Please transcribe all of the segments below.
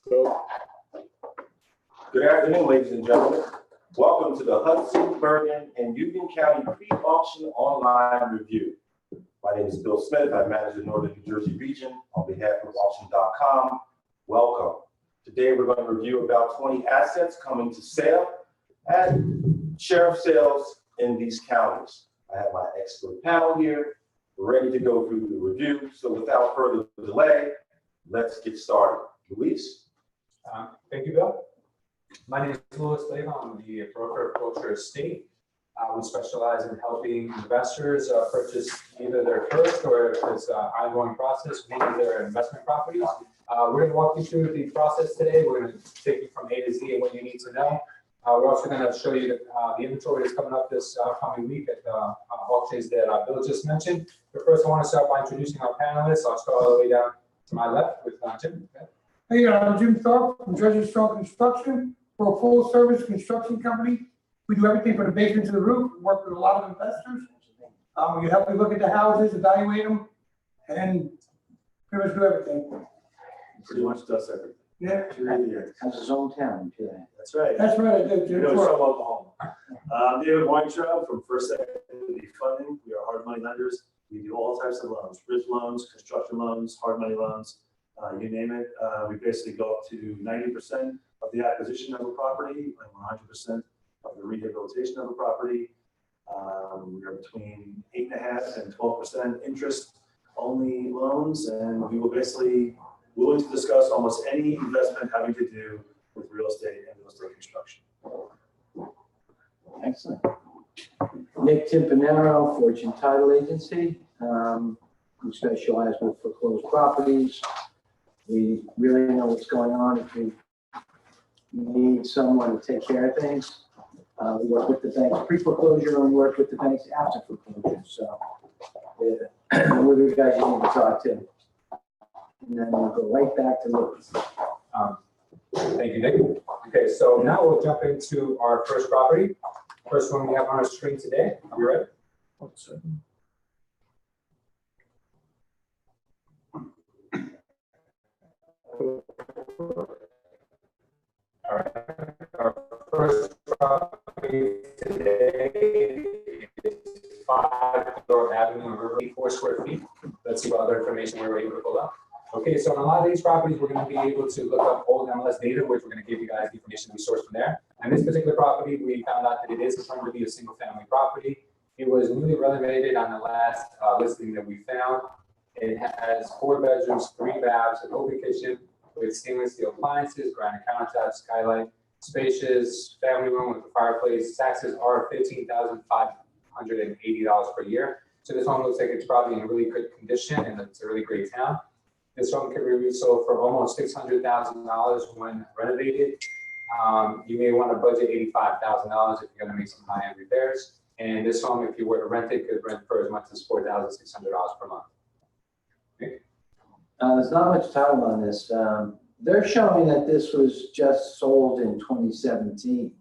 Good afternoon, ladies and gentlemen. Welcome to the Hudson, Bergen, and Union County Pre-Auction Online Review. My name is Bill Smith. I manage the Northern New Jersey region on behalf of auction.com. Welcome. Today we're going to review about 20 assets coming to sale at sheriff sales in these counties. I have my expert panel here. We're ready to go through the review. So without further delay, let's get started. Luis? Thank you, Bill. My name is Louis Leva. I'm the broker of Culture Estate. We specialize in helping investors purchase either their first or if it's an ongoing process, maybe their investment properties. We're going to walk you through the process today. We're going to take you from A to Z and what you need to know. We're also going to show you the inventory that's coming up this coming week at the auctions that Bill just mentioned. But first, I want to start by introducing our panelists. I'll start all the way down to my left with Jim. Okay. Hey, I'm Jim Thorpe from Jersey Shore Construction. We're a full-service construction company. We do everything from the basement to the roof. We work with a lot of investors. We help you look at the houses, evaluate them, and pretty much do everything. Pretty much does everything. Yeah. Has his own town, too. That's right. That's right, I do. You Jim know, Thorpe. from Oklahoma. I'm David Weintraub from First Equity Funding. We are hard money lenders. We do all types of loans, bridge loans, construction loans, hard money loans, you name it. We basically go up to 90% of the acquisition of a property and 100% of the rehabilitation of a property. We are between 8.5% and 12% interest only loans, and we will basically willing to discuss almost any investment having to do with real estate and real estate construction. Excellent. Nick Timpanaro, Fortune Title Agency. We specialize with foreclosed properties. We really know what's going on if you need someone to take care of things. We work with the banks pre-foreclosure and we work with the banks after foreclosure. So we're the guys you need to talk to. And then we'll go right back to Louis. Thank you, Nick. Okay, so now we'll jump into our first property. First one we have on our screen today. Are we ready? All right. Our first property today is 5 Door Avenue in River, 4 square feet. Let's see what other information we were able to pull up. Okay, so on a lot of these properties, we're going to be able to look up old MLS data, which we're going to give you guys the information we sourced from there. And this particular property, we found out that it is confirmed to be a single-family property. It was newly renovated on the last listing that we found. It has 4 bedrooms, 3 baths, an open kitchen with stainless steel appliances, granite countertops, skylight, spacious family room with a fireplace. Taxes are $15,580 per year. So this home looks like it's probably in really good condition and it's a really great town. This home can be resold for almost $600,000 when renovated. You may want to budget $85,000 if you're going to make some high-end repairs. And this home, if you were to rent it, could rent for as much as $4,600 per month. Okay. There's not much time on this. They're showing that this was just sold in 2017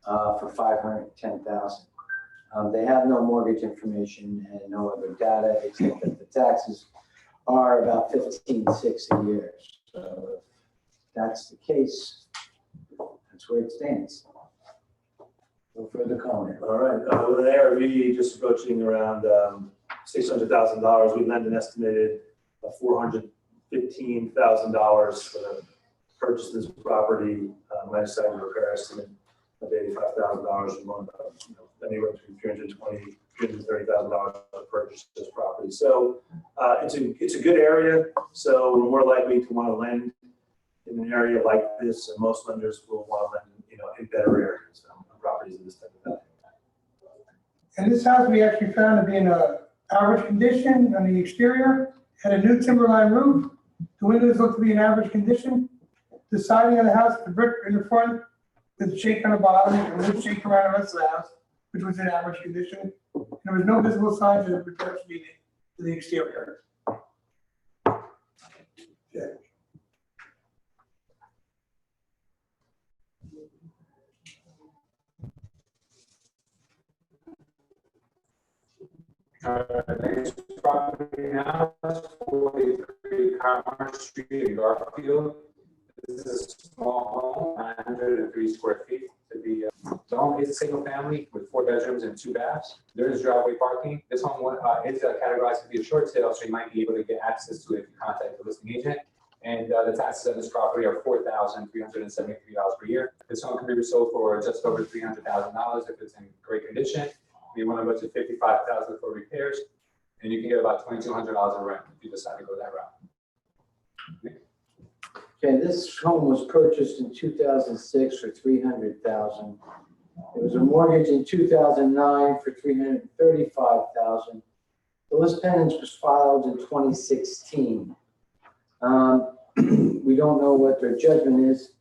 for $510,000. They have no mortgage information and no other data except that the taxes are about $15,600 a year. So if that's the case, that's where it stands. No further comment. All right, with an ARV just approaching around $600,000, we lend an estimated $415,000 for the purchase of this property. Last side repair estimate of $85,000. We want anywhere between $320,000 $330,000 to purchase this property. So it's a good area. So we're more likely to want to lend in an area like this, and most lenders will want to lend, in better areas, properties in this type of value. And this house we actually found to be in average condition on the exterior. Had a new timberline roof. The windows look to be in average condition. The siding of the house, the brick in the front, with shake on the bottom, and wood shake around the rest of the house, which was in average condition. There was no visible signs of repairs needed to the exterior. Yeah. Next property now is 43 Commerce Street in Garfield. is a small home, 903 square feet to be. The home is a single family with 4 bedrooms and 2 baths. There is driveway parking. This home is categorized to be a short sale, so you might be able to get access to it if you contact the listing agent. And the taxes on this property are $4,373 per year. This home can be resold for just over $300,000 if it's in great condition. You want to budget $55,000 for repairs, and you can get about $2,200 in rent if you decide to go that route. Okay, this home was purchased in 2006 for $300,000. There was a mortgage in 2009 for $335,000. The list pendants was filed in 2016. We don't know what their judgment is,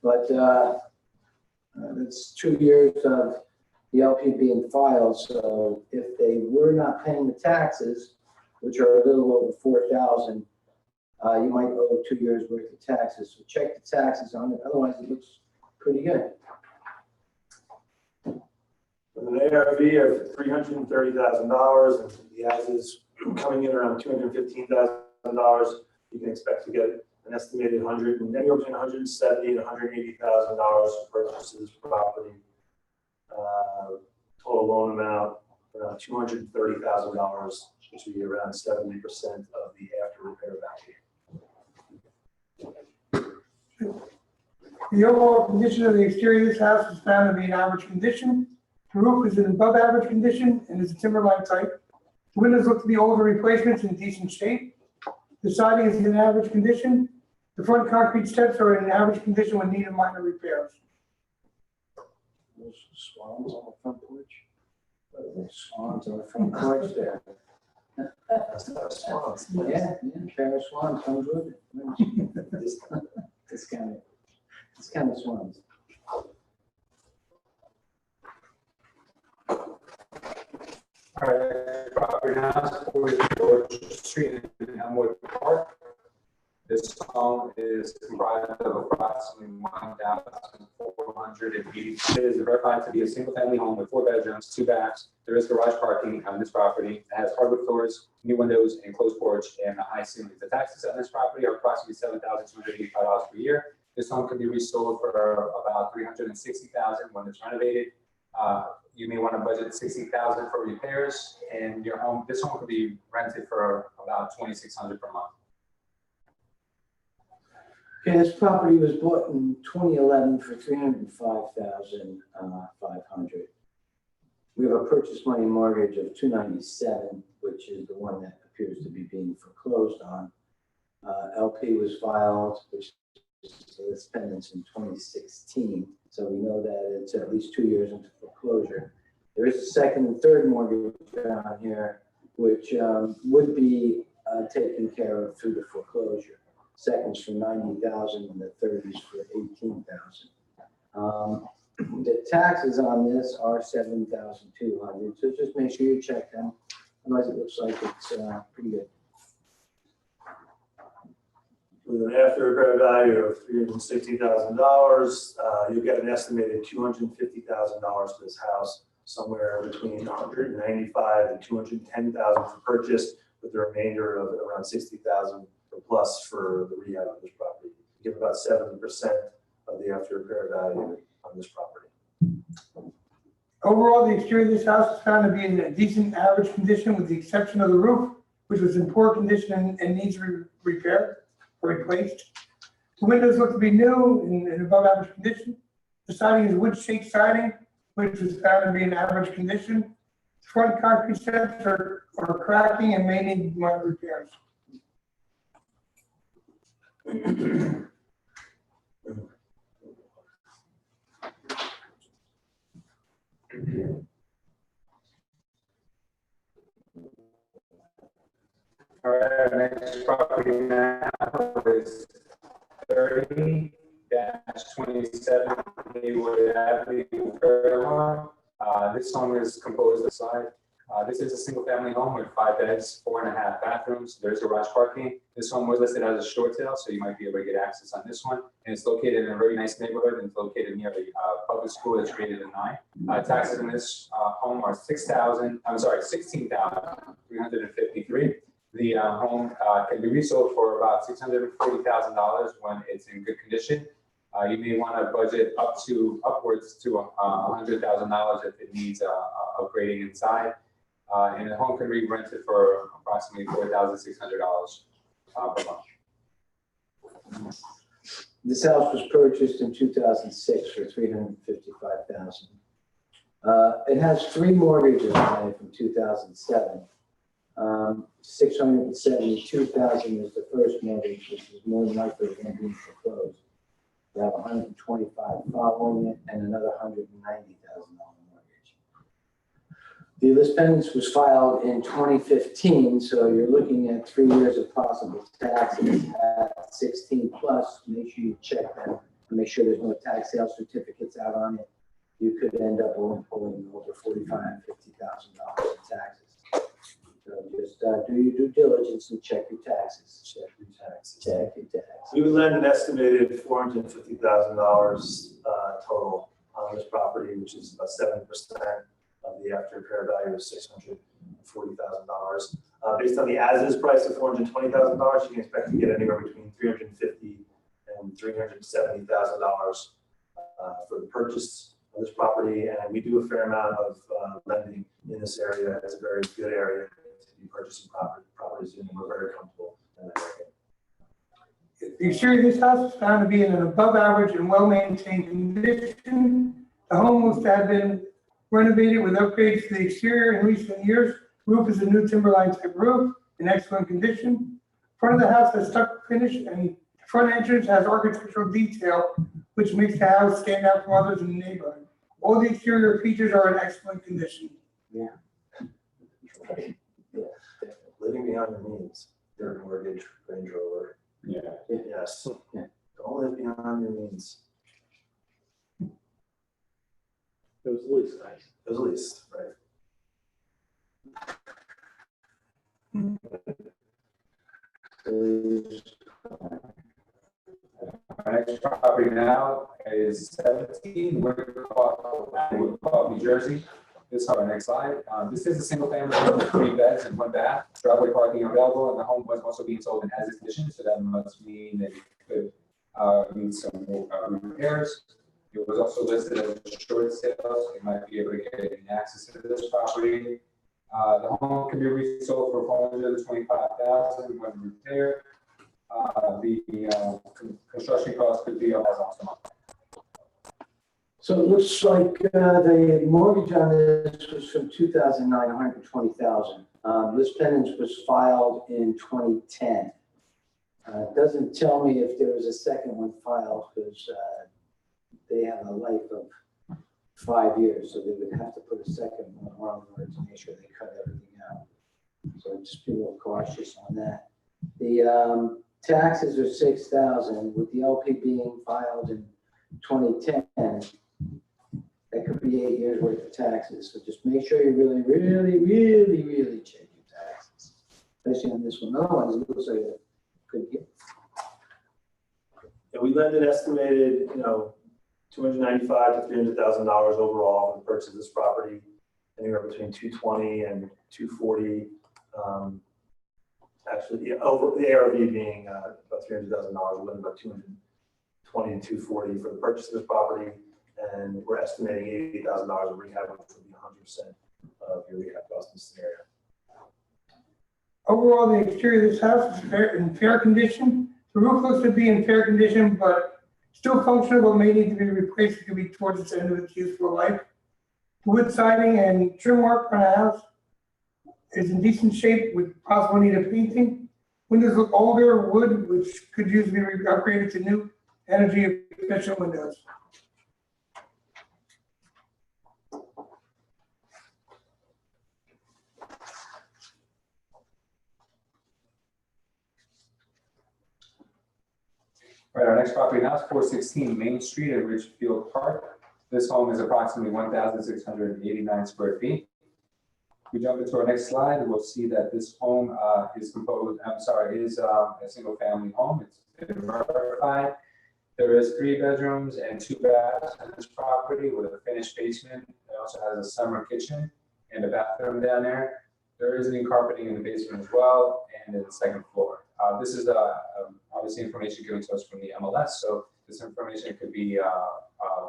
but it's 2 years of the LP being filed. So if they were not paying the taxes, which are a little over $4,000, you might owe 2 years worth of taxes. So check the taxes on it. Otherwise, it looks pretty good. With an ARV of $330,000 and the houses coming in around $215,000, you can expect to get an estimated anywhere between $170,000 and $180,000 for purchases property. Total loan amount around $230,000, which would be around 70% of the after repair value. The overall condition of the exterior of this house is found to be in average condition. The roof is in above average condition and is a timberline type. The windows look to be older replacements in decent shape. The siding is in average condition. The front concrete steps are in average condition with needed minor repairs. Those swans on the front porch. Swans on the front porch there. Yeah, pair of swans comes with it. This kind of swans. All right, property now is 44 Street in Elmwood Park. This home is comprised of approximately 1,480. It is verified to be a single-family home with 4 bedrooms, 2 baths. There is garage parking on this property. It has hardwood floors, new windows, and enclosed porch, and a high ceiling. The taxes on this property are approximately $7,285 per year. This home can be resold for about $360,000 when it's renovated. You may want to budget $60,000 for repairs, and this home could be rented for about $2,600 per month. Okay, this property was bought in 2011 for $305,500. We have a purchase money mortgage of $297,000, which is the one that appears to be being foreclosed on. LP was filed, which is pendants in 2016, so we know that it's at least 2 years into foreclosure. There is a second and third mortgage on here, which would be taken care of through the foreclosure. Second's for $90,000 and the third is for $18,000. The taxes on this are $7,200. So just make sure you check them. Otherwise, it looks like it's pretty good. With an after repair value of $360,000, you get an estimated $250,000 for this house, somewhere between $195,000 and $210,000 for purchase, with the remainder of around $60,000 plus for the rehab of this property. You give about 70% of the after repair value on this property. Overall, the exterior of this house is found to be in a decent average condition with the exception of the roof, which was in poor condition and needs repair or replaced. The windows look to be new and above average condition. The siding is wood shake siding, which is found to be in average condition. Front concrete steps are cracking and may need minor repairs. All right, next property now is 30-27 Haywood Avenue, Bergen. This home is composed of side. This is a single-family home with 5 beds, 4.5 bathrooms. There's garage parking. This home was listed as a short sale, so you might be able to get access on this one. And it's located in a very nice neighborhood, and it's located near a public school that's rated a 9. Taxes in this home are $16,353. The home can be resold for about $640,000 when it's in good condition. You may want to budget upwards to $100,000 if it needs upgrading inside. And the home can be rented for approximately $4,600 per month. This house was purchased in 2006 for $355,000. It has 3 mortgages on it from 2007. $672,000 is the first mortgage, which is more than likely going to be foreclosed. We have $125,000 following it and another $190,000 mortgage. The list pendants was filed in 2015, so you're looking at 3 years of possible taxes at 16 plus. Make sure you check them and make sure there's no tax sale certificates out on it. You could end up owing over $45,000 to $50,000 in taxes. So just do your due diligence and check your taxes. Check your taxes. Check your taxes. We would lend an estimated $450,000 total on this property, which is about 7% of the after repair value of $640,000. Based on the as-is price of $420,000, you can expect to get anywhere between $350,000 and $370,000 for the purchase of this property. And we do a fair amount of lending in this area. It's a very good area to be purchasing properties in, and we're very comfortable in that area. The exterior of this house is found to be in an above average and well-maintained condition. The home was to have been renovated with upgrades to the exterior in recent years. Roof is a new timberline type roof in excellent condition. Front of the house has stucco finish, and the front entrance has architectural detail, which makes the house stand out from others in the neighborhood. All the exterior features are in excellent condition. Yeah. Right. Yeah. Living beyond your means, your mortgage, Range Rover. Yeah. Yes. Yeah. Don't live beyond your means. It was least nice. It was least, right? Our next property now is 17 Woodcock, New Jersey. This is our next slide. This is a single family home with 3 beds and 1 bath. Driveway parking available, and the home was also being sold in as-is condition, so that must mean that it could need some repairs. It was also listed as a short sale, so you might be able to get access to this property. The home can be resold for $425,000 when repaired. The construction cost could be $1,000 a month. So it looks like the mortgage on this was from 2009, $120,000. This pendants was filed in 2010. It doesn't tell me if there was a second one filed because they have a life of 5 years, so they would have to put a second one on in order to make sure they cut everything out. So just be a little cautious on that. The taxes are $6,000 with the LP being filed in 2010. That could be 8 years worth of taxes. So just make sure you really check your taxes, especially on this one. Otherwise, it looks like a good gift. And we lend an estimated, $295,000 to $300,000 overall for the purchase of this property, anywhere between $220,000 and $240,000. Actually, over the ARV being about $300,000, we lend about $220,000 to $240,000 for the purchase of this property, and we're estimating $80,000 of rehab, which would be 100% of your rehab cost in this area. Overall, the exterior of this house is in fair condition. The roof looks to be in fair condition, but still functional, but may need to be replaced. It could be towards the end of its useful life. The wood siding and trim work on the house is in decent shape with possible need of painting. Windows look older, wood, which could use to be upgraded to new energy efficient windows. All right, our next property now is 416 Main Street at Ridgefield Park. This home is approximately 1,689 square feet. We jump into our next slide, we'll see that this home is a single family home. It's been verified. There is 3 bedrooms and 2 baths in this property with a finished basement. It also has a summer kitchen and a bathroom down there. There is new carpeting in the basement as well and in the second floor. This is obviously information given to us from the MLS, so this information could be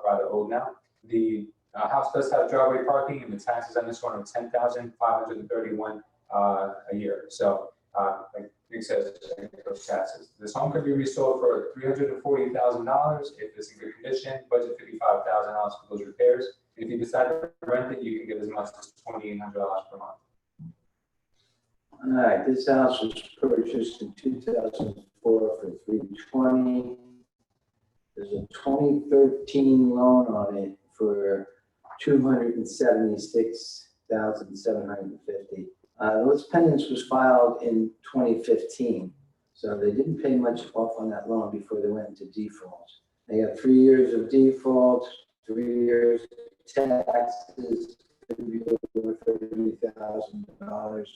rather old now. The house does have driveway parking, and the taxes on this one are $10,531 a year. So, like Nick says, those taxes. This home could be resold for $340,000 if it's in good condition. Budget $55,000 for those repairs. If you decide to rent it, you can get as much as $2,800 per month. All right, this house was purchased in 2004 for $320,000. There's a 2013 loan on it for $276,750. Those pendants was filed in 2015, so they didn't pay much off on that loan before they went into default. They got 3 years of default, 3 years of taxes, could be over $30,000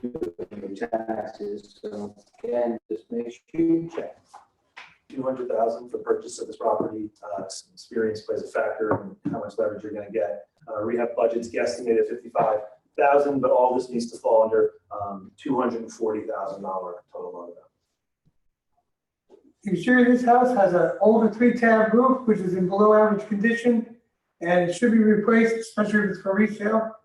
due taxes. So again, just make sure you check. $200,000 for purchase of this property. Experience plays a factor in how much leverage you're going to get. Rehab budget's guesstimated $55,000, but all this needs to fall under $240,000 total loan amount. The exterior of this house has an older 3-tab roof, which is in below average condition, and it should be replaced, especially if it's for resale.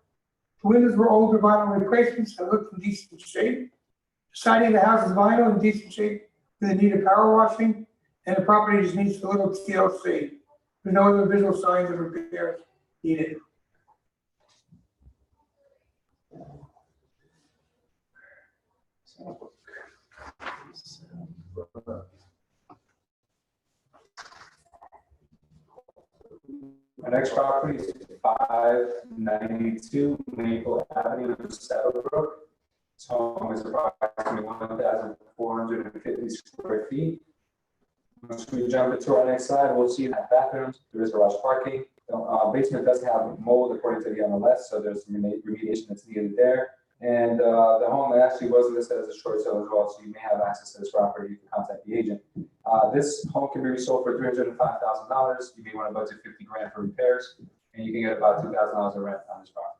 The windows were older vinyl replacements that looked in decent shape. The siding of the house is vinyl in decent shape with a need of power washing, and the property just needs a little TLC. There's no other visual signs of repairs needed. Our next property is 592 Maple Avenue in Saddlebrook. This home is approximately 1,450 square feet. Once we jump into our next slide, we'll see that bathrooms, there is garage parking. The basement does have mold according to the MLS, so there's some remediation that's needed there. And the home actually was listed as a short sale as well, so you may have access to this property. You can contact the agent. This home can be resold for $305,000. You may want to budget $50,000 for repairs, and you can get about $2,000 of rent on this property.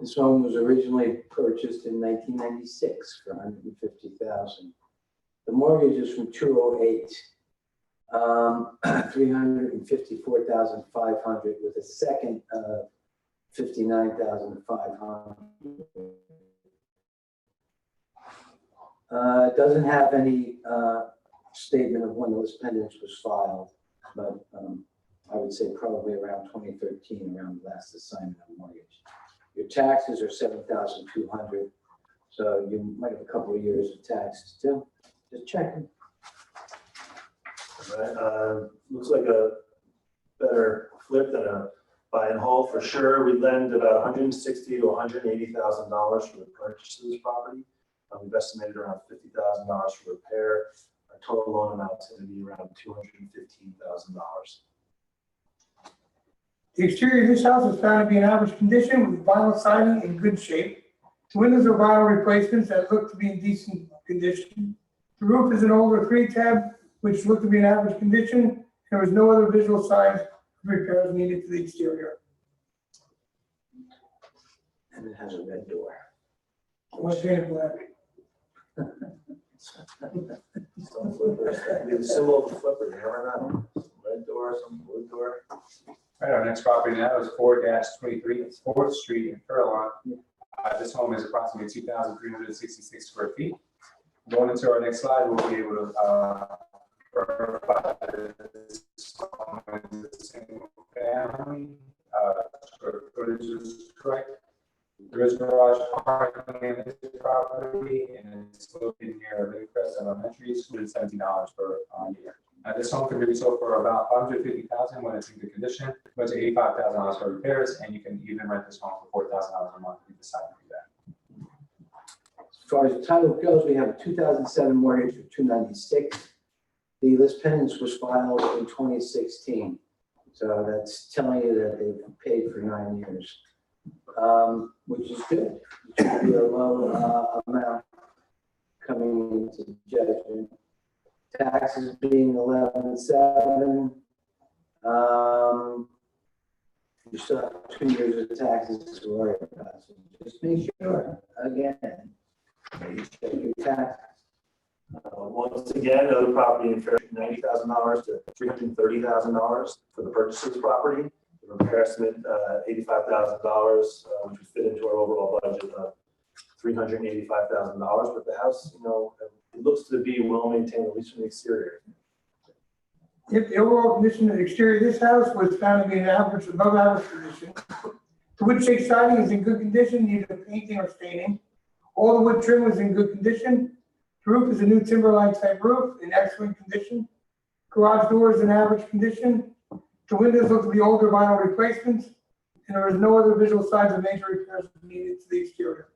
This home was originally purchased in 1996 for $150,000. The mortgage is from 208, $354,500 with a second $59,500. It doesn't have any statement of when those pendants was filed, but I would say probably around 2013, around the last assignment of mortgage. Your taxes are $7,200, so you might have a couple of years of taxes too. Just checking. All right, looks like a better flip than a buy and hold for sure. We lend about $160,000 to $180,000 for the purchase of this property. We've estimated around $50,000 for repair. Our total loan amount is going to be around $215,000. The exterior of this house is found to be in average condition with vinyl siding in good shape. The windows are vinyl replacements that look to be in decent condition. The roof is an older 3-tab, which looked to be in average condition. There was no other visual signs of repairs needed to the exterior. And it has a red door. What's painted black? Some flippers, maybe the symbol of the flipper, you never know. Some red door, some blue door. All right, our next property now is 4-23 4th Street in Fairlawn. This home is approximately 2,366 square feet. Going into our next slide, we'll be able to verify this home is a single family. Square footage is correct. There is garage parking in this property, and it's located near Lakecrest Elementary School. It's $17 per year. This home can be sold for about $550,000 when it's in good condition, but to $85,000 for repairs, and you can even rent this home for $4,000 a month if you decide to do that. As far as the title goes, we have a 2007 mortgage for $296. The list pendants was filed in 2016. So that's telling you that they've paid for 9 years, which is good. It should be a low amount coming into judgment. Taxes being 11.7. You still have 2 years of taxes to worry about. So just make sure, again, that you check your taxes. Once again, other property in fair, $90,000 to $330,000 for the purchase of the property. The repair estimate, $85,000, which would fit into our overall budget of $385,000. But the house, it looks to be well maintained, at least from the exterior. If the overall condition of the exterior of this house was found to be an average, above average condition, the wood shake siding is in good condition, neither painting or staining. All the wood trim was in good condition. The roof is a new timberline type roof in excellent condition. Garage door is in average condition. The windows look to be older vinyl replacements, and there is no other visual signs of major repairs needed to the exterior.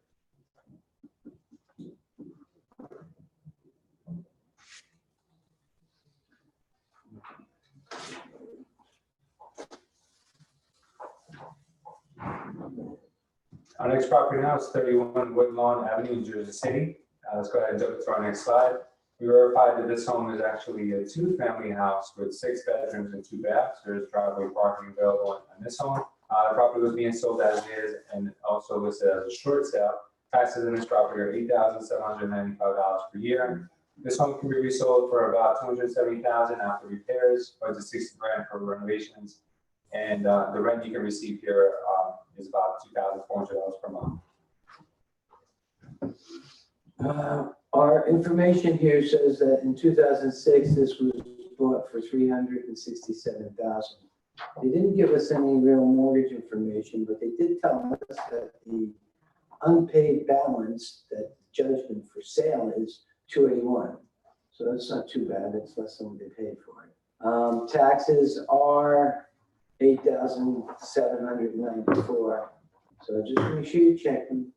Our next property now is 31 Woodlawn Avenue, Jersey City. Let's go ahead and jump to our next slide. We verified that this home is actually a 2-family house with 6 bedrooms and 2 baths. There's driveway parking available on this home. The property was being sold as is and also listed as a short sale. Taxes in this property are $8,795 per year. This home can be resold for about $270,000 after repairs, budget $60,000 for renovations, and the rent you can receive here is about $2,400 per month. Our information here says that in 2006, this was bought for $367,000. They didn't give us any real mortgage information, but they did tell us that the unpaid balance, that judgment for sale is $281. So that's not too bad. It's less than what they paid for it. Taxes are $8,794. So just make sure you check them.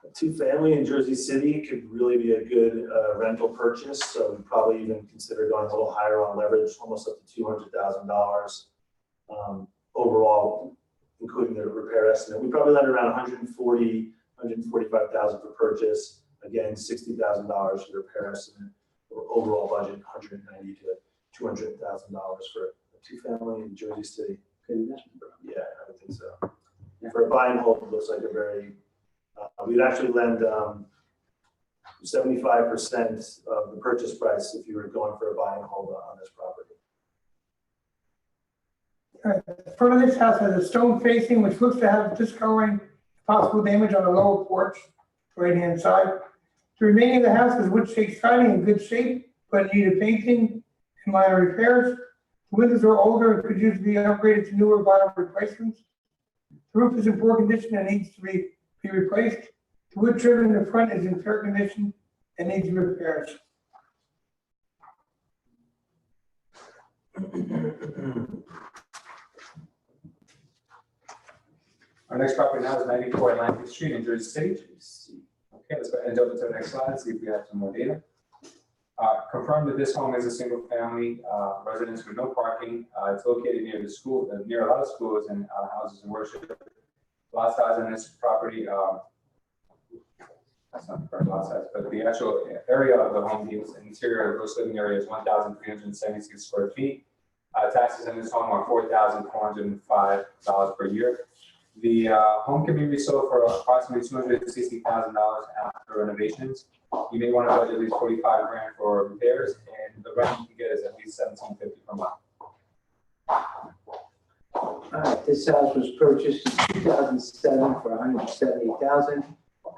A 2-family in Jersey City could really be a good rental purchase. So we'd probably even consider going a little higher on leverage, almost up to $200,000 overall, including the repair estimate. We probably land around $145,000 for purchase. Again, $60,000 for the repair estimate. Or overall budget, $190,000 to $200,000 for a 2-family in Jersey City. Good investment, bro. Yeah, I would think so. For a buy and hold, it looks like a very, we'd actually lend 75% of the purchase price if you were going for a buy and hold on this property. The front of this house has a stone facing, which looks to have discoloring, possible damage on the lower porch, right-hand side. The remaining of the house is wood shake siding in good shape, but needed painting and minor repairs. The windows are older and could use to be upgraded to newer vinyl replacements. The roof is in poor condition and needs to be replaced. The wood trim in the front is in fair condition and needs repairs. Our next property now is 94 Atlantic Street in Jersey City. Okay, let's go ahead and jump into the next slide and see if we have some more data. Confirm that this home is a single-family residence with no parking. It's located near the school, near a lot of schools and houses of worship. Lot size on this property, that's not the correct lot size, but the actual area of the home, the interior gross living area is 1,376 square feet. Taxes in this home are $4,405 per year. The home can be resold for approximately $260,000 after renovations. You may want to budget at least $45,000 for repairs, and the rent you can get is at least $1,750 per month. This house was purchased in 2007 for $170,000,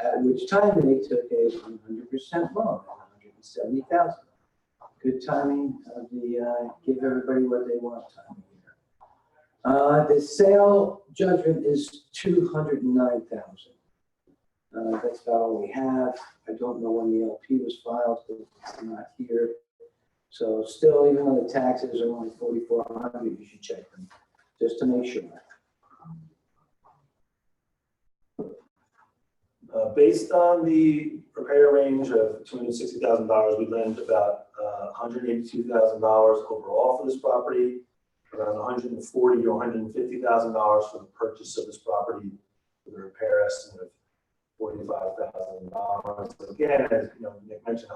at which time they took a 100% loan at $170,000. Good timing of the give everybody what they want timing here. The sale judgment is $209,000. That's about all we have. I don't know when the LP was filed, but it's not here. So still, even though the taxes are only $4,400, you should check them just to make sure. Based on the repair range of $260,000, we lend about $182,000 overall for this property, around $140,000 to $150,000 for the purchase of this property, with a repair estimate of $45,000. Again, as Nick mentioned,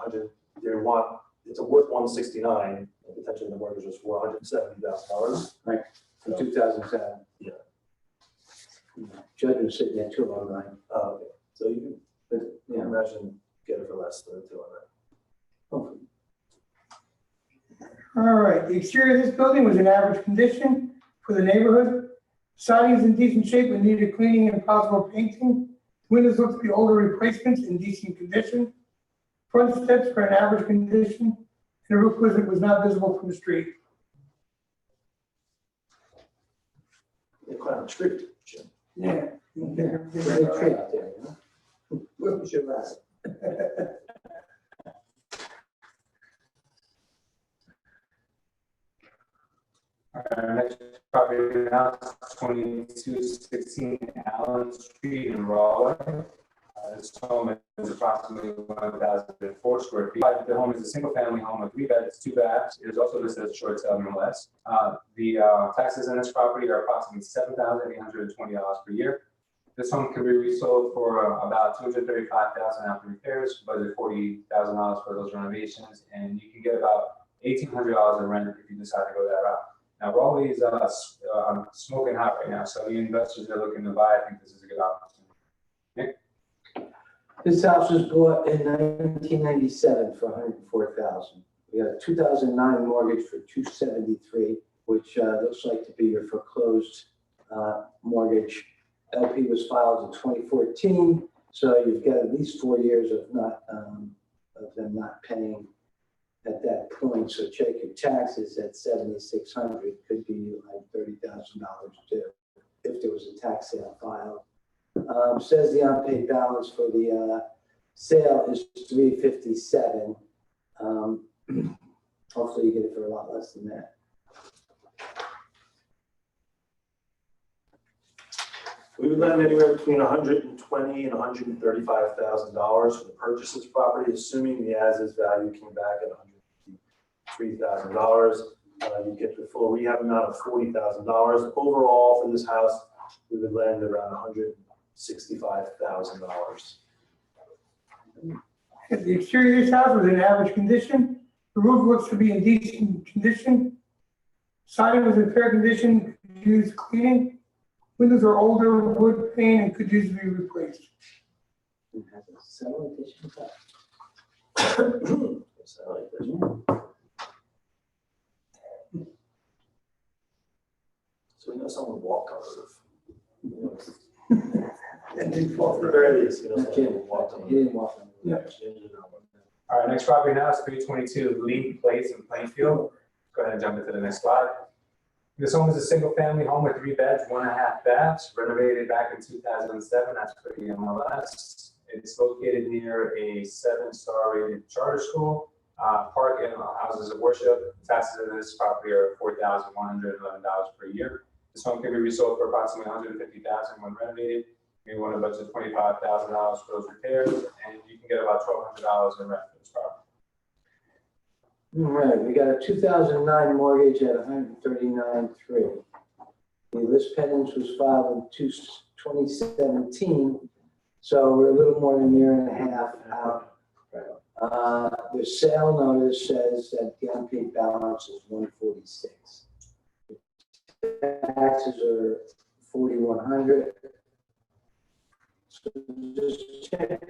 it's worth $169,000, and potentially the mortgage was $470,000. Right. from 2007. Yeah. Judge was sitting at 209. Okay, so you But, can yeah, imagine get it for less than 200. hopefully. All right, the exterior of this building was in average condition for the neighborhood. Siding is in decent shape and needed cleaning and possible painting. Windows look to be older replacements in decent condition. Front steps are in average condition, and the roof was not visible from the street. They climb a tree, Jim. Yeah. There's a tree out there, you know? Well, we should last. Our next property now is 2216 Allen Street in Rahway. This home is approximately 1,004 square feet. The home is a single-family home with 3 beds, 2 baths. It is also listed as a short sale nonetheless. The taxes in this property are approximately $7,820 per year. This home can be resold for about $235,000 after repairs, budget $40,000 for those renovations, and you can get about $1,800 in rent if you decide to go that route. Now, Raleigh is smoking hot right now, so any investors that are looking to buy, I think this is a good opportunity. Nick? This house was bought in 1997 for $104,000. We got a 2009 mortgage for $273,000, which looks like to be your foreclosed mortgage. LP was filed in 2014, so you've got at least 4 years of them not paying at that point. So check your taxes at $7,600. Could be like $30,000 too if there was a tax sale filed. Says the unpaid balance for the sale is $357,000. Hopefully you get it for a lot less than that. We would lend anywhere between $120,000 and $135,000 for the purchase of this property, assuming the as-is value came back at $103,000. You get the full rehab amount of $40,000. Overall, for this house, we would lend around $165,000. The exterior of this house was in average condition. The roof looks to be in decent condition. Siding was in fair condition, could use cleaning. Windows are older, wood pane, and could use to be replaced. It has a cellar addition. So like this. So we know someone would walk on the roof. And then fall At the through. very least, you know, Not someone Jim. would walk on He the didn't walk on the roof. All right, next property now is 322 Lee Place in Plainfield. Go ahead and jump into the next slide. This home is a single-family home with 3 beds, 1.5 baths, renovated back in 2007. That's for the MLS. It's located near a 7-star rated charter school, park and houses of worship. Taxes in this property are $4,111 per year. This home can be resold for approximately $150,000 when renovated. You want to budget $25,000 for those repairs, and you can get about $1,200 in rent for this property. All right, we got a 2009 mortgage at $139,300. The list pendants was filed in 2017, so we're a little more than a year and a half out. The sale notice says that the unpaid balance is $146,000. Taxes are $4,100. So just check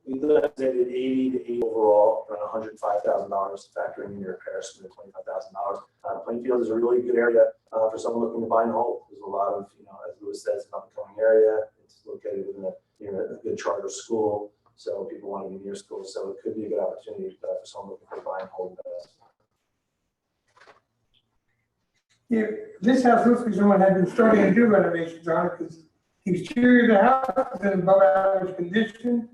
We lended 80 to 80 overall, around $105,000, factoring in your repairs for the $25,000. Plainfield is a really good area for someone looking to buy and hold. There's a lot of, as Louis says, an up-and-coming area. It's located within a good charter school, so people want to be near school. So it could be a good opportunity for someone looking for a buy and hold investment. Yeah, this house looks like someone had been starting to do renovations on it because the exterior of the house is in above average condition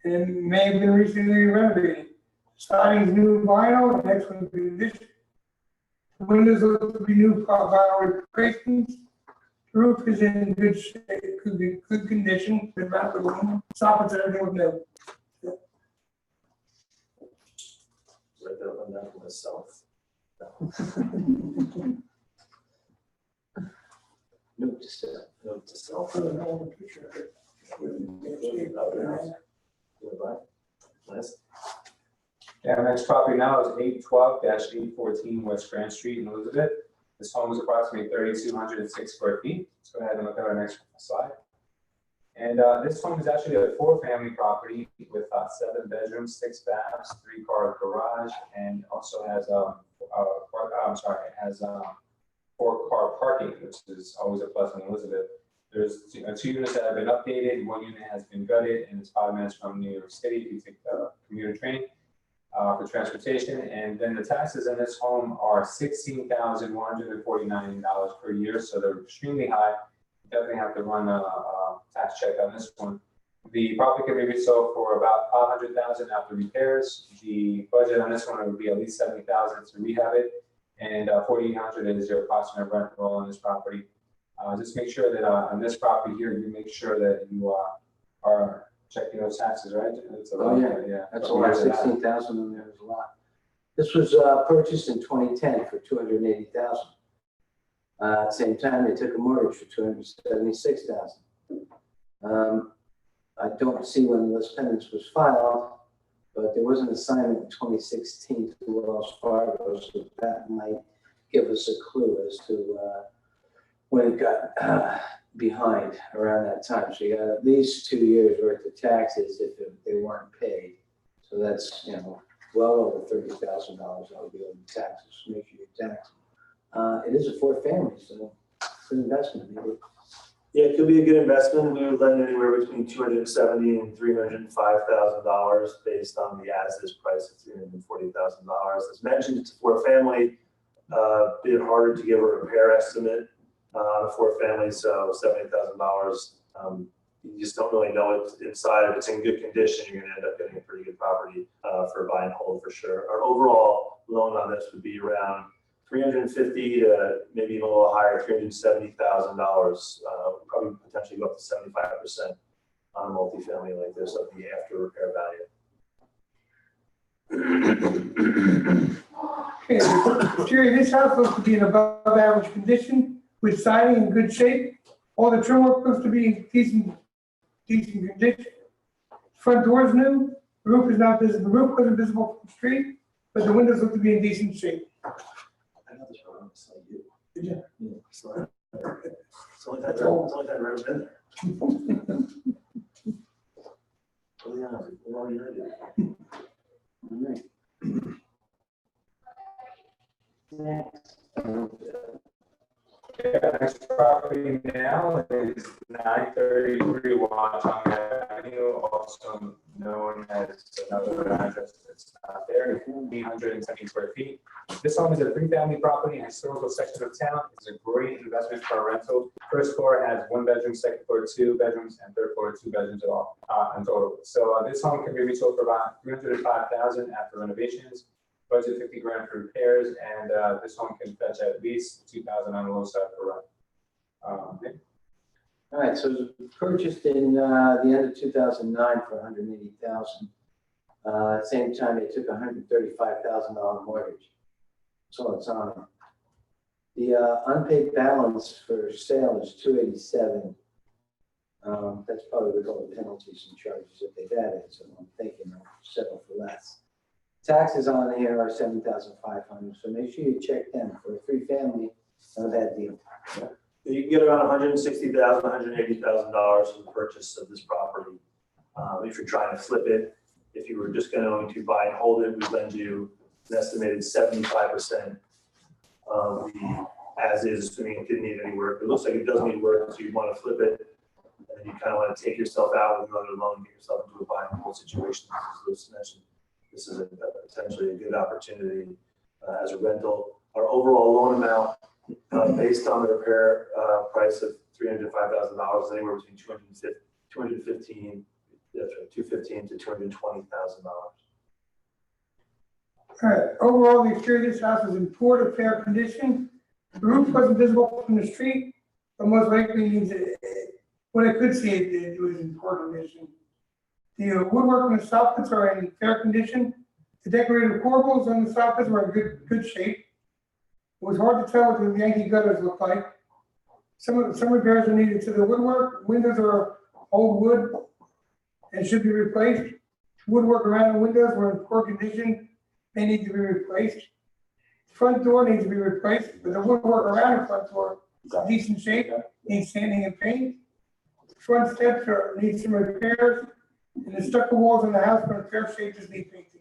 and may have been recently renovated. Siding is new vinyl and excellent condition. The windows look to be new vinyl replacements. The roof is in good shape, could be good condition, good amount of room, soffits and everything with new. Right there on that for myself. Note to self. Note to self. I don't know the picture of it. You wanna buy? Nice. Yeah, our next property now is 812-814 West Grand Street in Elizabeth. This home is approximately 3,206 square feet. Let's go ahead and look at our next slide. And this home is actually a 4-family property with 7 bedrooms, 6 baths, 3-car garage, and also has it has 4-car parking, which is always a plus in Elizabeth. There's 2 units that have been updated, 1 unit has been gutted, and it's 5 minutes from New York City if you take the commuter train for transportation. And then the taxes in this home are $16,149 per year, so they're extremely high. You definitely have to run a tax check on this one. The property can be resold for about $500,000 after repairs. The budget on this one would be at least $70,000 to rehab it, and $4,800 is your approximate rent roll on this property. Just make sure that on this property here, you make sure that you are checking those taxes, right? It's a lot, yeah. That's a lot, 16,000 in there is a lot. This was purchased in 2010 for $280,000. At the same time, they took a mortgage for $276,000. I don't see when the list pendants was filed, but there was an assignment in 2016 to Wells Fargo, so that might give us a clue as to when it got behind around that time. So you got at least 2 years worth of taxes if they weren't paid. So that's, well over $30,000 that'll be on the taxes. So make sure you tax. It is a 4-family, so it's an investment, maybe. Yeah, it could be a good investment. We would lend anywhere between $270,000 and $305,000 based on the as-is price of $340,000. As mentioned, it's a 4-family. A bit harder to give a repair estimate on a 4-family, so $70,000. You just don't really know it inside. If it's in good condition, you're going to end up getting a pretty good property for buy and hold for sure. Our overall loan on this would be around $350,000 to maybe even a little higher, $370,000. Probably potentially go up to 75% on a multifamily like this of the after repair value. Okay, Jerry, this house looks to be in above average condition with siding in good shape. All the trim work looks to be in decent condition. Front door is new. The roof is not visible. The roof wasn't visible from the street, but the windows look to be in decent shape. I know this one, it's like you. Yeah. It's only that I've ever been there. Oh, yeah, we're all united. All right. Next. Next property now is 933 Watchung Avenue, also known as another address that's not there, 870 square feet. This home is a 3-family property in a historical section of town. It's a great investment for a rental. First floor has 1 bedroom, second floor 2 bedrooms, and third floor 2 bedrooms in total. So this home can be resold for about $305,000 after renovations. Budget $50,000 for repairs, and this home can fetch at least $2,000 on the low side for rent. Okay. All right, so it was purchased in the end of 2009 for $180,000. At the same time, they took a $135,000 mortgage. That's all it's on. The unpaid balance for sale is $287,000. That's probably with all the penalties and charges that they've added, so I'm thinking I'll settle for less. Taxes on here are $7,500, so make sure you check them for a 3-family. Not a bad deal. You can get around $160,000, $180,000 for the purchase of this property. If you're trying to flip it, if you were just going to buy and hold it, we lend you an estimated 75% of the as-is, assuming it didn't need any work. It looks like it does need work, so you want to flip it, and you kind of want to take yourself out with another loan, get yourself into a buy and hold situation, as Lewis mentioned. This is potentially a good opportunity as a rental. Our overall loan amount, based on the repair price of $305,000, anywhere between $215,000 to $220,000. All right, overall, the exterior of this house is in poor to fair condition. The roof wasn't visible from the street, but most likely means when I could see it, it was in poor condition. The woodwork and the soffits are in fair condition. The decorative corbels on the soffits were in good shape. It was hard to tell what the Yankee gutters look like. Some repairs are needed to the woodwork. Windows are old wood and should be replaced. Woodwork around the windows were in poor condition, they need to be replaced. Front door needs to be replaced, but the woodwork around the front door is in decent shape, needs sanding and paint. Front steps need some repairs, and the stucco walls in the house are in fair shape, just need painting.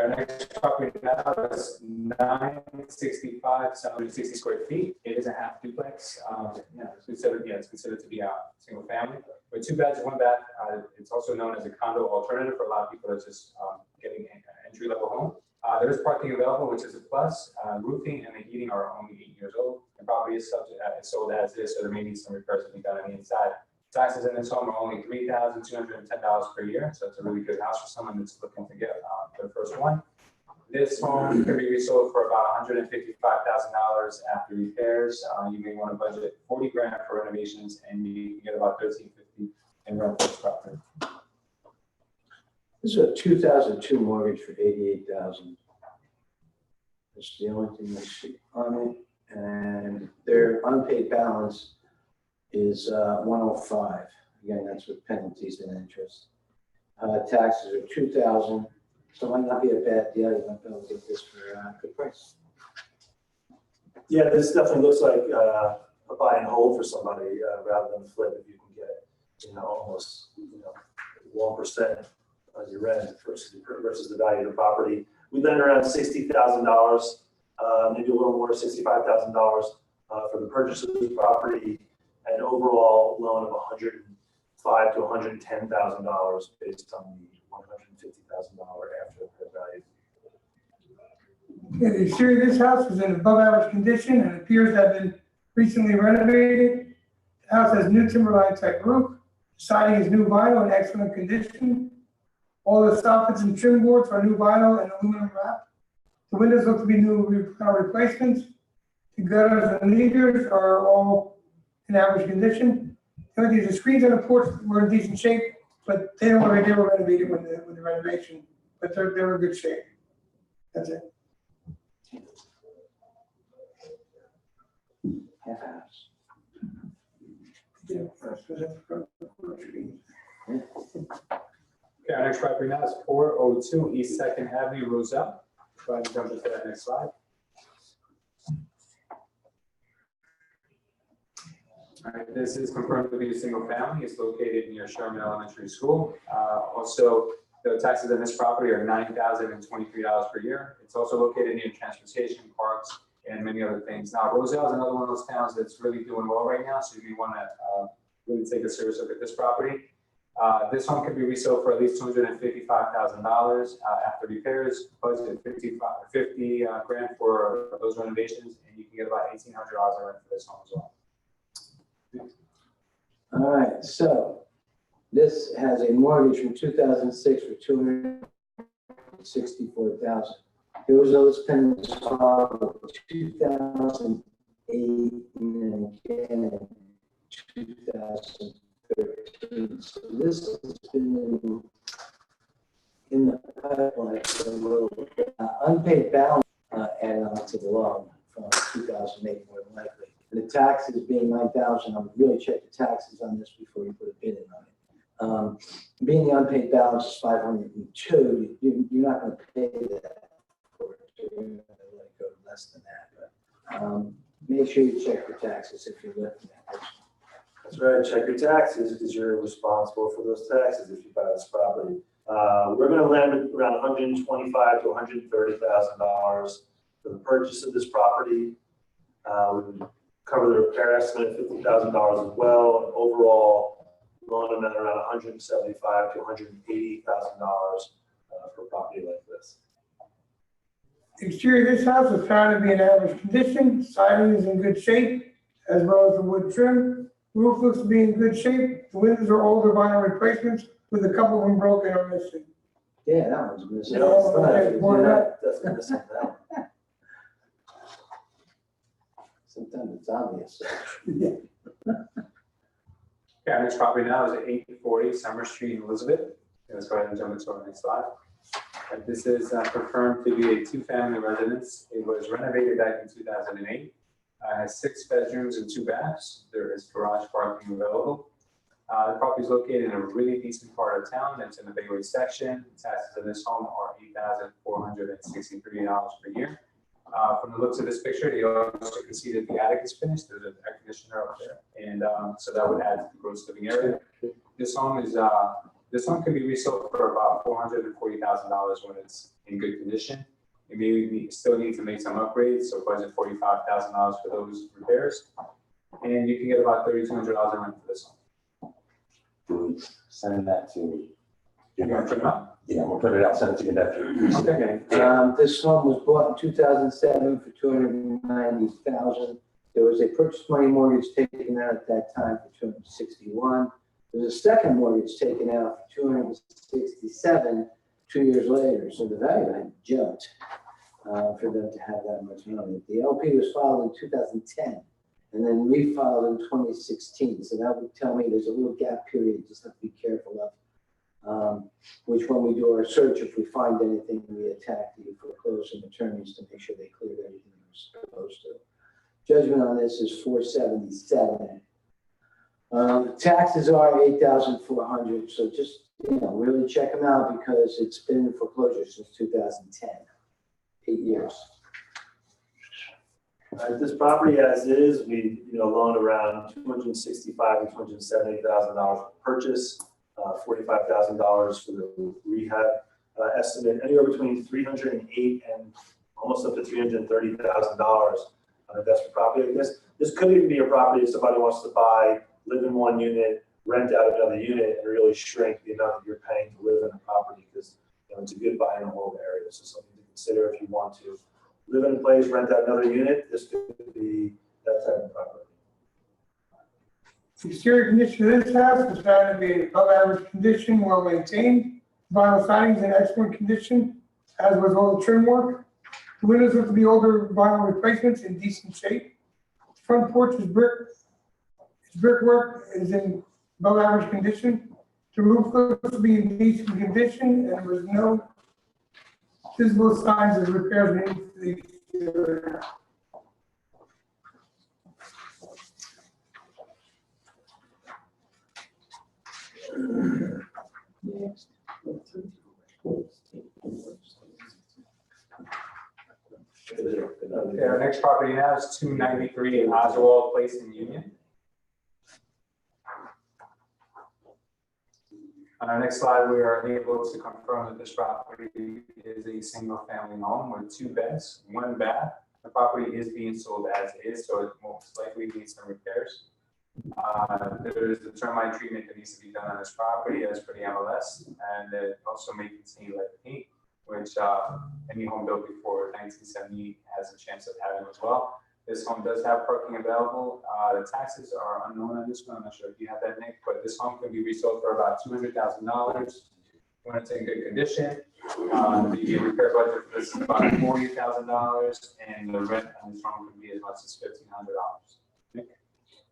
Next property now is 965, 760 square feet. It is a half duplex. It's considered to be a single family with 2 beds and 1 bath. It's also known as a condo alternative for a lot of people that's just getting an entry level home. There is parking available, which is a plus. Roofing and the heating are only 8 years old. The property is it's sold as is, so there may need some repairs to be done on the inside. Taxes in this home are only $3,210 per year, so it's a really good house for someone that's looking to get their first one. This home can be resold for about $155,000 after repairs. You may want to budget $40,000 for renovations, and you can get about $1,350 in rent for this property. This is a 2002 mortgage for $88,000. That's the only thing I see on it, and their unpaid balance is 105. Again, that's with penalties and interest. Taxes are $2,000, so it might not be a bad deal. You might be able to get this for a good price. Yeah, this definitely looks like a buy and hold for somebody rather than flip. If you can get, almost 1% on your rent versus the value of the property. We lend around $60,000, maybe a little more, $65,000 for the purchase of this property. An overall loan of $105,000 to $110,000 based on the $150,000 after the value. Yeah, the exterior of this house is in above average condition and appears to have been recently renovated. The house has new timberline type roof. Siding is new vinyl in excellent condition. All the soffits and trim boards are new vinyl and aluminum wrap. The windows look to be new replacements. The gutters and leaders are all in average condition. The screens on the porch were in decent shape, but they were renovated with the renovation, but they're in good shape. That's it. Half-house. Yeah, that's the Okay, our next property now is 402 East 2nd Avenue, Roselle. Go ahead and jump into that next slide. All right, this is confirmed to be a single family. It's located near Sherman Elementary School. Also, the taxes on this property are $9,023 per year. It's also located near transportation, parks, and many other things. Now, Roselle is another one of those towns that's really doing well right now, so you may want to really take a serious look at this property. This home can be resold for at least $255,000 after repairs. Budget $50,000 for those renovations, and you can get about $1,800 in rent for this home as well. All right, so this has a mortgage from 2006 for $264,000. There was those payments filed in 2008 and again in 2013. So this has been in the pipeline for a little bit. Unpaid balance added on to the loan from 2008, more than likely. The taxes being $9,000, I would really check the taxes on this before you put a bid in on it. Being the unpaid balance is $502, you're not going to pay that for it. You're going to let it go less than that. But make sure you check your taxes if you're looking at this. That's right. Check your taxes because you're responsible for those taxes if you buy this property. We're going to land around $125,000 to $130,000 for the purchase of this property. We would cover the repair estimate of $50,000 as well. And overall, loan amount around $175,000 to $180,000 for a property like this. The exterior of this house is found to be in average condition. Siding is in good shape, as well as the wood trim. Roof looks to be in good shape. The windows are older vinyl replacements, with a couple of them broken or missing. Yeah, that one's missing. That's missing that. Sometimes it's obvious. Okay, Okay, our next property now is 840 Summer Street in Elizabeth. Let's go ahead and jump into our next slide. This is confirmed to be a two-family residence. It was renovated back in 2008. Has 6 bedrooms and 2 baths. There is garage parking available. The property is located in a really decent part of town. It's in the Bayway section. Taxes in this home are $8,463 per year. From the looks of this picture, you also can see that the attic is finished. There's an air conditioner up there, and so that would add to the gross living area. This home can be resold for about $440,000 when it's in good condition. You may still need to make some upgrades, so budget $45,000 for those repairs, and you can get about $3,200 in rent for this home. Please send that to me. You want to print it out? Yeah, I'm gonna print it out, send it to your nephew. Okay. This home was bought in 2007 for $290,000. There was a purchase money mortgage taken out at that time for $261,000. There was a second mortgage taken out for $267,000 2 years later. So the value had jumped for them to have that much money. The LP was filed in 2010 and then refiled in 2016. So that would tell me there's a little gap period you just have to be careful of. Which when we do our search, if we find anything, we attack the foreclosing attorneys to make sure they cleared everything they were supposed to. Judgment on this is $477,000. Taxes are $8,400. So just, really check them out because it's been in foreclosure since 2010, 8 years. This property as is, we loan around $265,000 to $270,000 for purchase, $45,000 for the rehab. Estimate anywhere between $308,000 and almost up to $330,000 on investment property like this. This could even be a property if somebody wants to buy, live in one unit, rent out another unit, and really shrink the amount that you're paying to live in a property because it's a good buy and hold area. So something to consider if you want to live in a place, rent out another unit. This could be that type of property. The exterior condition of this house is found to be above average condition, well maintained. Vinyl siding's in excellent condition, as was all the trim work. The windows look to be older vinyl replacements in decent shape. The front porch is brick. Its brickwork is in above average condition. The roof looks to be in decent condition, and there was no visible signs of repairs beneath the exterior. Next. Okay, our next property now is 293 Oswald Place in Union. On our next slide, we are able to confirm that this property is a single-family home with 2 beds, 1 bath. The property is being sold as is, so it most likely needs some repairs. There is the termite treatment that needs to be done on this property as per the MLS, and it also may contain lead paint, which any home built before 1970 has a chance of having as well. This home does have parking available. The taxes are unknown on this one. I'm not sure if you have that, Nick, but this home can be resold for about $200,000 when it's in good condition. The repair budget for this is about $40,000, and the rent on this home can be as much as $1,500.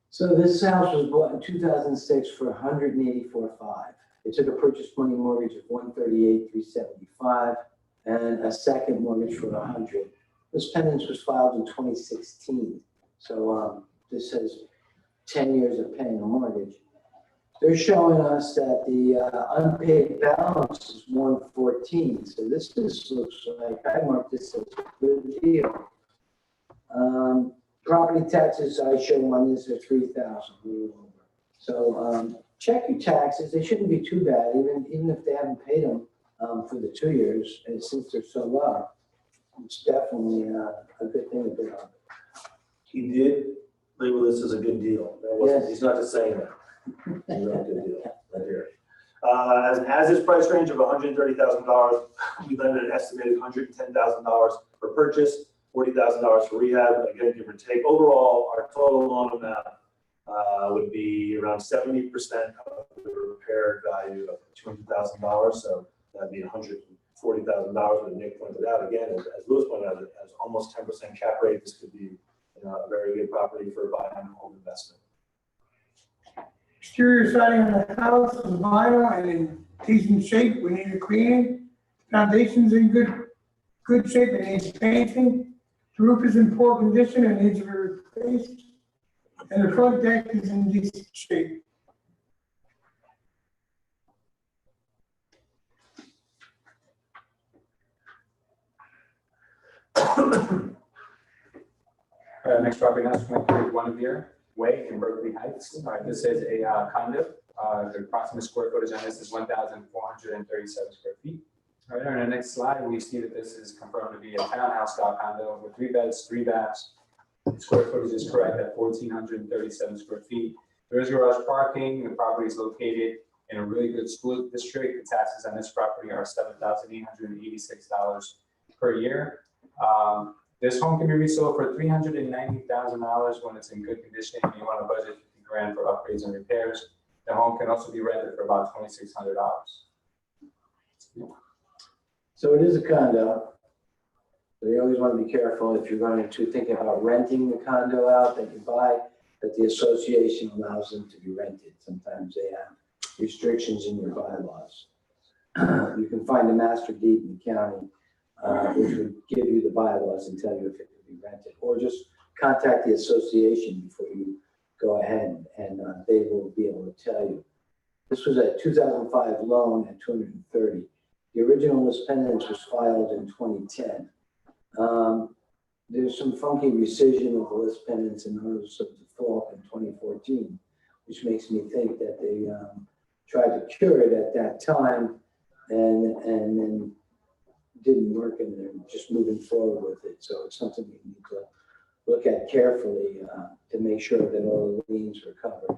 So this house was bought in 2006 for $184,500. It took a purchase money mortgage of $138,375 and a second mortgage for $100,000. This pendants was filed in 2016. So this has 10 years of paying a mortgage. They're showing us that the unpaid balance is $114,000. So this just looks like I marked this as a good deal. Property taxes I show on this are $3,000. So check your taxes. They shouldn't be too bad, even if they haven't paid them for the 2 years. And since they're so low, it's definitely a good thing to bid on. He did label this as a good deal. That wasn't, Yes. He's not just saying that. It's a really good deal right here. As this price range of $130,000, we lended an estimated $110,000 for purchase, $40,000 for rehab, again, give or take. Overall, our total loan amount would be around 70% of the repaired value of $200,000. So that'd be $140,000. But Nick pointed out again, as Louis pointed out, as almost 10% cap rate, this could be a very good property for a buy and hold investment. Exterior siding on the house is vinyl and in decent shape. We need a cleaning. Foundation's in good shape. It needs painting. The roof is in poor condition and needs to be replaced. And the front deck is in decent shape. Next property now is 23 Year Way in Berkeley Heights. This is a condo. The approximate square footage on this is 1,437 square feet. All right, on the next slide, we see that this is confirmed to be a townhouse style condo with 3 beds, 3 baths. The square footage is correct at 1,437 square feet. There is garage parking. The property is located in a really good school district. The taxes on this property are $7,886 per year. This home can be resold for $390,000 when it's in good condition and you want to budget $50,000 for upgrades and repairs. The home can also be rented for about $2,600. So it is a condo. So you always want to be careful if you're going to think about renting the condo out that you buy, that the association allows them to be rented. Sometimes they have restrictions in your bylaws. You can find a master deed in the county, which would give you the bylaws and tell you if it could be rented, or just contact the association before you go ahead and they will be able to tell you. This was a 2005 loan at 230. The original list pendants was filed in 2010. There's some funky rescission of the list pendants and notice of default in 2014, which makes me think that they tried to cure it at that time and then didn't work, and they're just moving forward with it. So it's something we need to look at carefully to make sure that all the liens are covered.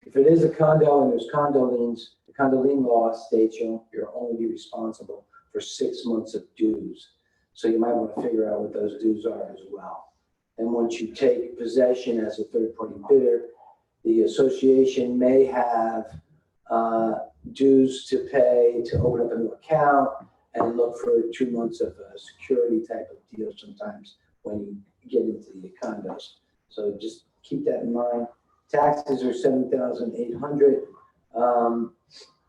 If it is a condo and there's condo liens, the condo lien law states you'll only be responsible for 6 months of dues. So you might want to figure out what those dues are as well. And once you take possession as a third-party bidder, the association may have dues to pay to open up a new account and look for 2 months of a security type of deal sometimes when you get into the condos. So just keep that in mind. Taxes are $7,800.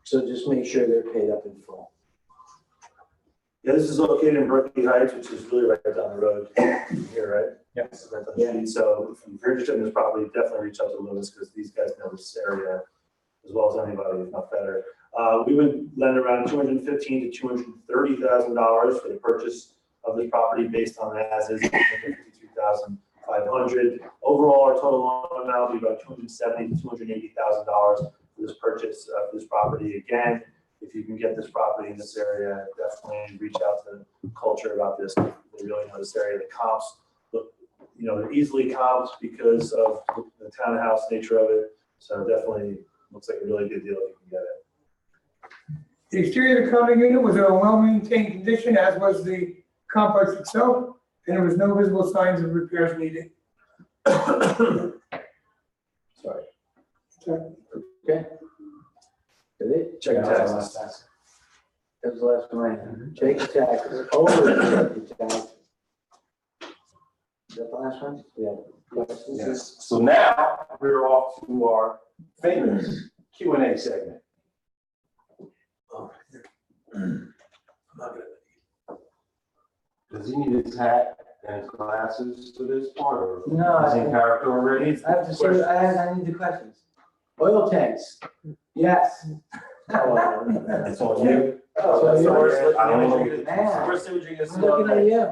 So just make sure they're paid up in full. Yeah, this is located in Berkeley Heights, which is really right down the road here, right? Yes. Right down the street. So if you're interested in this property, definitely reach out to Lewis because these guys know this area as well as anybody, if not better. We would lend around $215,000 to $230,000 for the purchase of this property based on the as-is, $52,500. Overall, our total loan amount will be about $270,000 to $280,000 for this purchase of this property. Again, if you can get this property in this area, definitely reach out to Culture about this. They really know this area. The comps look, they're easily comped because of the townhouse nature of it. So definitely looks like a really good deal if you can get it. The exterior of the condo unit was in a well-maintained condition, as was the complex itself, and there was no visible signs of repairs needed. Sorry. Okay. Did it? Check your taxes. That was the last one I had. Check your taxes. Over check your taxes. Is that the last one? Yeah. Questions? Yes. So now we're off to our famous Q&A segment. Does he need his hat and his glasses for this part, or No, is he in character already? I have to say, I need the questions. Oil tanks. Yes. It's on you. So That's the you're- worst. I don't know. Man, First imaging is I'm looking at you.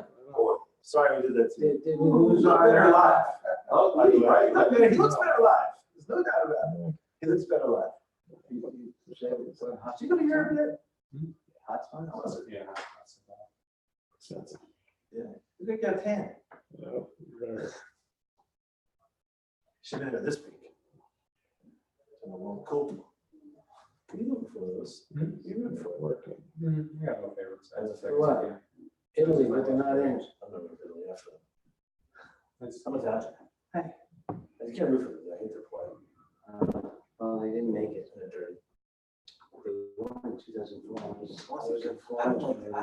Sorry we did that to you. Did we lose Look better our? live. Oh, right. Look better- He looks better live. There's no doubt about it. He looks better live. You gonna hear it? Hot spot? Yeah. Yeah. You're gonna get a tan. No, right. Should have been this big. Cool. What are you looking for those? You looking for working? Yeah, no favorites. For what? Italy, but they're not in. I'm not really after them. It's- I'm Italian. Hey. You can't root for them. I hate their play. Well, they didn't make it. They're dirty. They won in 2004. I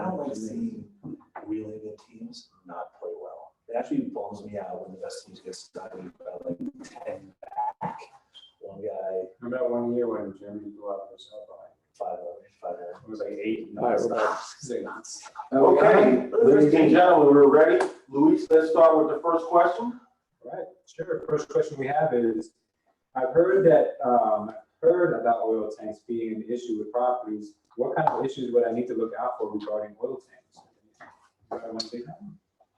don't like seeing really good teams not play well. It actually bums me out when the best teams get stuck about like 10 back. One guy Remember that one year when Germany blew up or something? It was like 8. No, Five. it's not. It's like nuts. Okay, ladies and gentlemen, we're ready. Luis, let's start with the first question. All right, sure. First question we have is, I've heard that, heard about oil tanks being an issue with properties. What kind of issues would I need to look out for regarding oil tanks? I want to say that.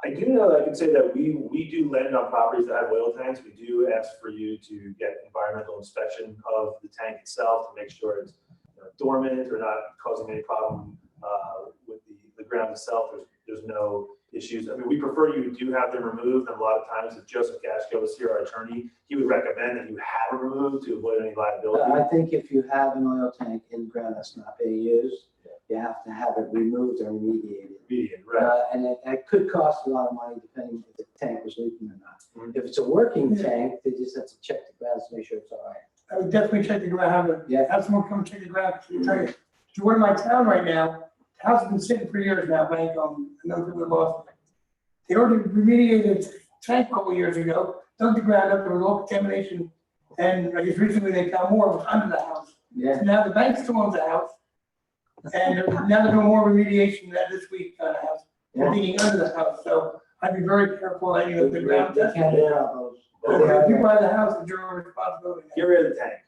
I do know that I can say that we do lend on properties that have oil tanks. We do ask for you to get environmental inspection of the tank itself to make sure it's dormant or not causing any problem with the ground itself. There's no issues. I mean, we prefer you do have them removed, and a lot of times if Joseph Gasco was here, our attorney, he would recommend that you have them removed to avoid any liability. I think if you have an oil tank in the ground that's not being used, you have to have it removed or remediated. Right. And it could cost a lot of money depending if the tank was leaking or not. Mhm. If it's a working tank, they just have to check the ground to make sure it's all right. I would definitely check the ground, Yeah. have someone come check the ground, to tell you. To one in my town right now, the house has been sitting for years now, bank on, another people lost it. They already remediated the tank a couple years ago, dug the ground up, there was all contamination, and I guess recently they found more was under the house. Yeah. So now the bank still owns the house, and now they're doing more remediation this week on the house. They're Yeah. digging under the house, so I'd be very careful, any of the ground They testing. can't be problems. If people out of the house, it's your responsibility. Get rid of the tank.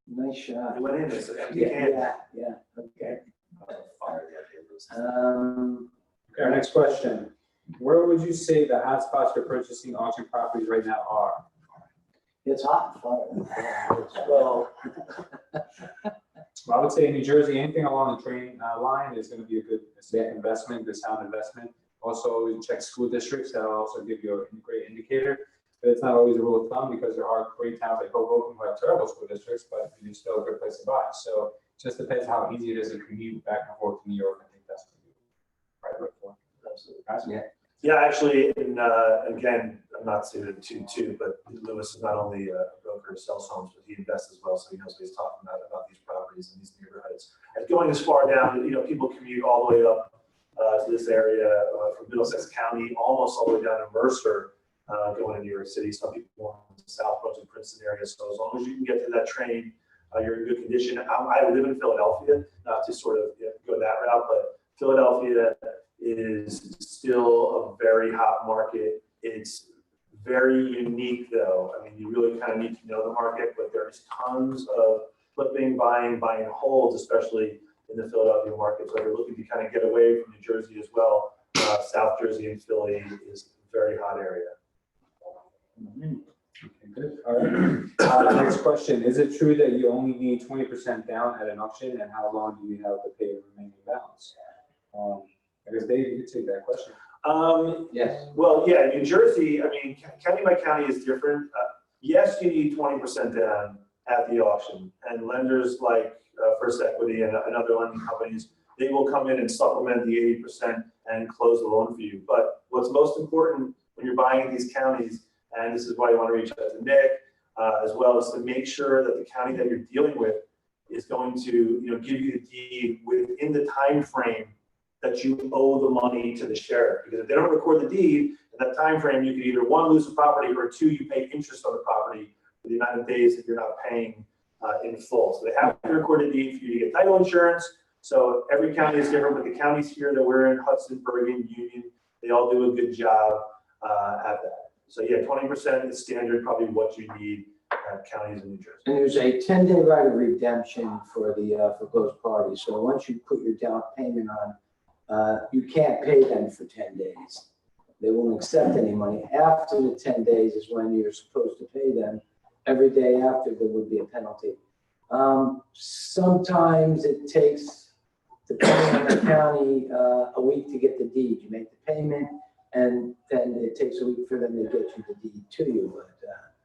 Nice shot. It went in, it's an empty can. Yeah, okay. Okay, our next question. Where would you say the hotspots for purchasing auction properties right now are? It's hot in Florida. Well, Well, I would say in New Jersey, anything along the train line is going to be a good investment, good sound investment. Also, check school districts. That'll also give you a great indicator. But it's not always a rule of thumb because there are great towns like Hoboken who have terrible school districts, but it is still a good place to buy. So it just depends how easy it is to commute back and forth to New York. I think that's what you right look for. absolutely. Guys? Yeah. Yeah, actually, again, I'm not suited to, but Lewis is not only a broker who sells homes, but he invests as well, so he knows what he's talking about these properties and these neighborhoods. And going as far down, people commute all the way up to this area from Middlesex County, almost all the way down to Mercer, going to New York City. Some people want the South Brunswick, Princeton area, so as long as you can get to that train, you're in good condition. I live in Philadelphia, not to sort of go that route, but Philadelphia is still a very hot market. It's very unique though. I mean, you really kind of need to know the market, but there's tons of flipping, buying holds, especially in the Philadelphia market. So if you're looking to kind of get away from New Jersey as well, South Jersey and Philly is a very hot area. Okay, good. All right. Next question. Is it true that you only need 20% down at an auction, and how long do you have to pay the remaining balance? I guess Dave, you could take that question. Yes. Well, yeah, New Jersey, I mean, county by county is different. Yes, you need 20% down at the auction, and lenders like First Equity and other lending companies, they will come in and supplement the 80% and close the loan for you. But what's most important when you're buying in these counties, and this is why you want to reach out to Nick, as well as to make sure that the county that you're dealing with is going to, give you the deed within the time frame that you owe the money to the sheriff. Because if they don't record the deed in that time frame, you could either one, lose the property, or two, you pay interest on the property for the amount of days that you're not paying in full. So they have to record a deed for you to get title insurance. So every county is different, but the counties here that we're in, Hudson, Bergen, Union, they all do a good job at that. So yeah, 20% is standard, probably what you need at counties in New Jersey. And there's a 10-day right of redemption for the foreclosed parties. So once you put your down payment on, you can't pay them for 10 days. They won't accept any money. After the 10 days is when you're supposed to pay them. Every day after, there would be a penalty. Sometimes it takes, depending on the county, a week to get the deed. You make the payment, and then it takes a week for them to get you the deed to you. But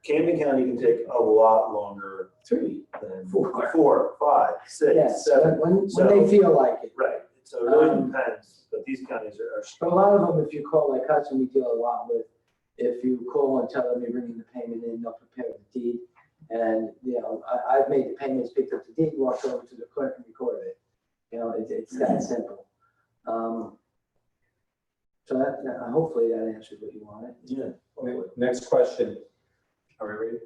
Camden County can take a lot longer. 3, Than 4. 4, 5, 6, Yeah, 7. when they feel like it. Right. So it really depends. But these counties are But a lot of them, if you call, like Hudson, we deal a lot with, if you call and tell them you're bringing the payment in, they'll prepare the deed. And, I've made the payments, picked up the deed, walked over to the clerk, and recorded it. It's that simple. So hopefully that answered what you wanted. Yeah. Next question. Are we ready?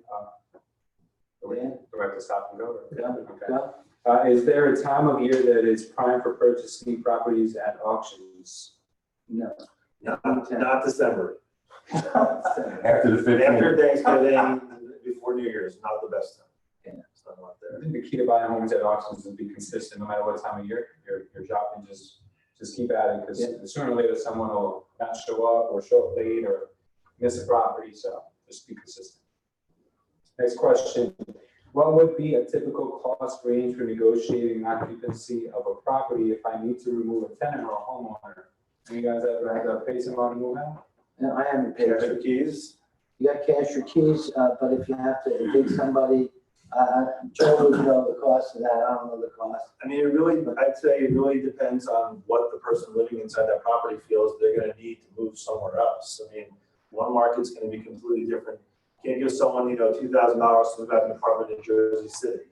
Yeah. Do I have to stop and go? Go, Okay. go. Is there a time of year that is prime for purchasing properties at auctions? No. Not December. After the 15th. After Thanksgiving, before New Year's, not the best time. Yeah. It's not out I there. think the key to buying homes at auctions is to be consistent, no matter what time of year you're shopping. Just keep at it, because sooner or later someone will not show up or show up late or miss a property. So just be consistent. Next question. What would be a typical cost range for negotiating occupancy of a property if I need to remove a tenant or a homeowner? You guys ever had to pay someone to move out? No, I haven't paid. Cash or keys? You got cash or keys, but if you have to evict somebody, Joe would know the cost of that. I don't know the cost. I mean, I'd say it really depends on what the person living inside that property feels they're gonna need to move somewhere else. I mean, one market's gonna be completely different. You can't give someone, $2,000 to move out of an apartment in Jersey City,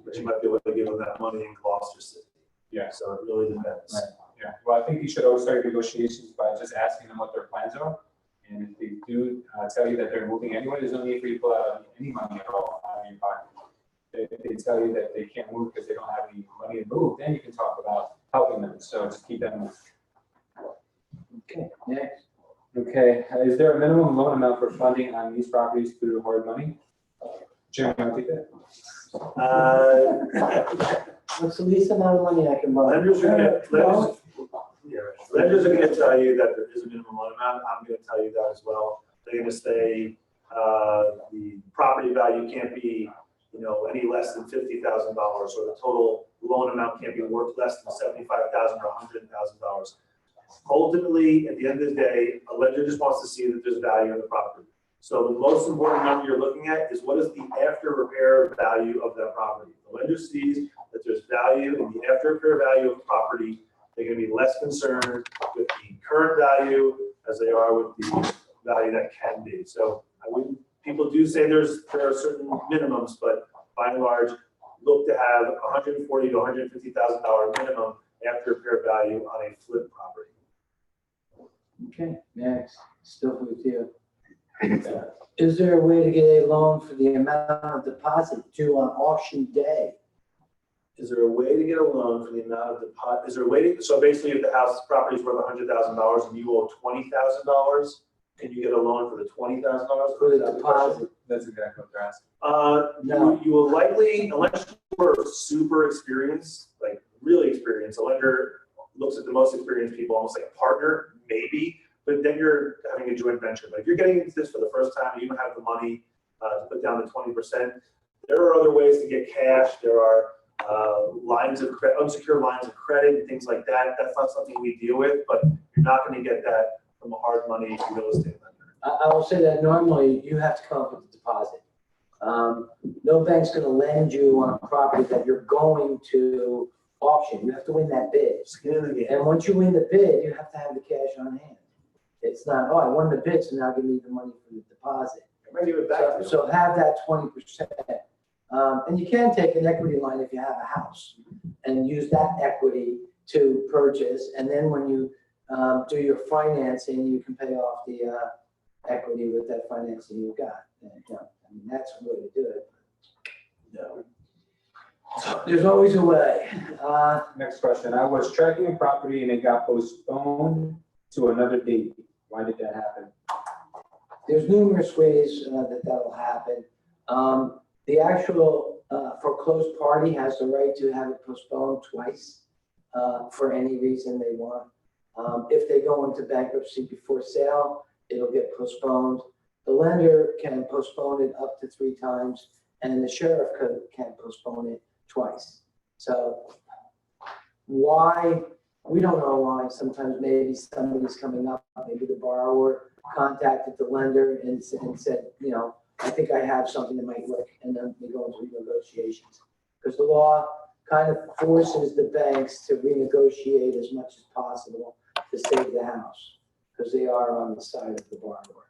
but you might be able to give them that money in Gloucester City. Yeah. So it really depends. Right. Yeah. Well, I think you should always start negotiations by just asking them what their plans are. And if they do tell you that they're moving anyway, there's no need for you to pull out any money at all out of your pocket. If they tell you that they can't move because they don't have any money to move, then you can talk about helping them. So just keep that in mind. Okay, next. Okay, is there a minimum loan amount for funding on these properties through hard money? Jim, you want to take that? What's the least amount of money I can borrow? Lenders are gonna tell you that there is a minimum loan amount. I'm gonna tell you that as well. They're gonna say, the property value can't be, any less than $50,000, or the total loan amount can't be worth less than $75,000 or $100,000. Ultimately, at the end of the day, a lender just wants to see that there's value in the property. So the most important number you're looking at is what is the after repair value of that property. The lender sees that there's value in the after repair value of the property. They're gonna be less concerned with the current value as they are with the value that can be. So people do say there are certain minimums, but by and large, look to have $140,000 to $150,000 minimum after repair value on a flip property. Okay, next. Still with you. Is there a way to get a loan for the amount of deposit due on auction day? Is there a way to get a loan for the amount of deposit? Is there a way to, so basically if the house property is worth $100,000 and you owe $20,000, can you get a loan for the $20,000? For the deposit? That's exactly what they're asking. No. You will likely, unless you're super experienced, like really experienced, a lender looks at the most experienced people, almost like a partner, maybe, but then you're having a joint venture. But if you're getting into this for the first time, you don't have the money to put down the 20%. There are other ways to get cash. There are lines of credit, unsecured lines of credit, and things like that. That's not something we deal with, but you're not going to get that from a hard money real estate lender. I will say that normally you have to come up with a deposit. No bank's going to lend you on a property that you're going to auction. You have to win that bid. Skin in the game. And once you win the bid, you have to have the cash on hand. It's not, I won the bid, so now give me the money for the deposit. I might give it back to you. So have that 20%. And you can take an equity line if you have a house and use that equity to purchase. And then when you do your financing, you can pay off the equity with that financing you got. That's the way to do it. No. There's always a way. Next question. I was tracking a property and it got postponed to another date. Why did that happen? There's numerous ways that'll happen. The actual foreclosed party has the right to have it postponed twice for any reason they want. If they go into bankruptcy before sale, it'll get postponed. The lender can postpone it up to 3 times, and the sheriff can postpone it twice. So why? We don't know why. Sometimes maybe somebody's coming up, maybe the borrower contacted the lender and said, I think I have something that might work, and then we go into renegotiations. Because the law kind of forces the banks to renegotiate as much as possible to save the house, because they are on the side of the borrower.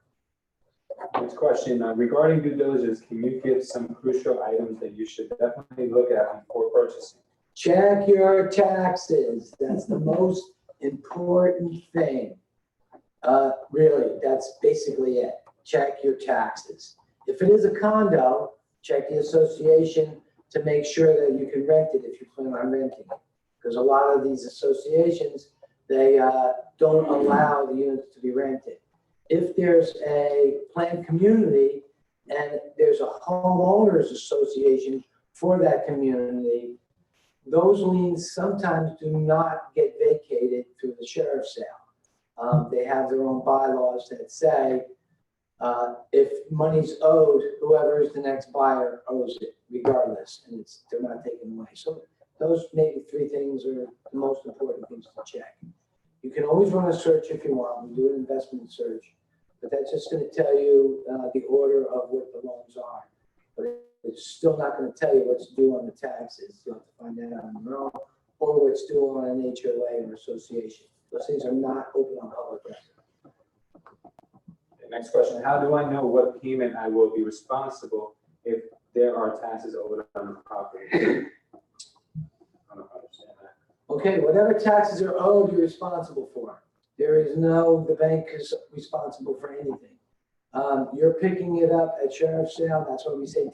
Next question. Regarding due diligence, can you give some crucial items that you should definitely look at before purchasing? Check your taxes. That's the most important thing. Really, that's basically it. Check your taxes. If it is a condo, check the association to make sure that you can rent it if you plan on renting it. Because a lot of these associations, they don't allow the units to be rented. If there's a planned community and there's a homeowners association for that community, those liens sometimes do not get vacated through the sheriff's sale. They have their own bylaws that say if money's owed, whoever is the next buyer owes it regardless, and they're not taken away. So those maybe three things are the most important things to check. You can always run a search if you want. We do an investment search, but that's just going to tell you the order of what the loans are. But it's still not going to tell you what's due on the taxes. You'll have to find that out on your own, or what's due on an HOA or association. Those things are not open on public record. The next question, how do I know what payment I will be responsible if there are taxes owed on the property? I don't know if I understand that. Okay, whatever taxes are owed, you're responsible for. There is the bank is responsible for anything. You're picking it up at sheriff's sale. That's why we say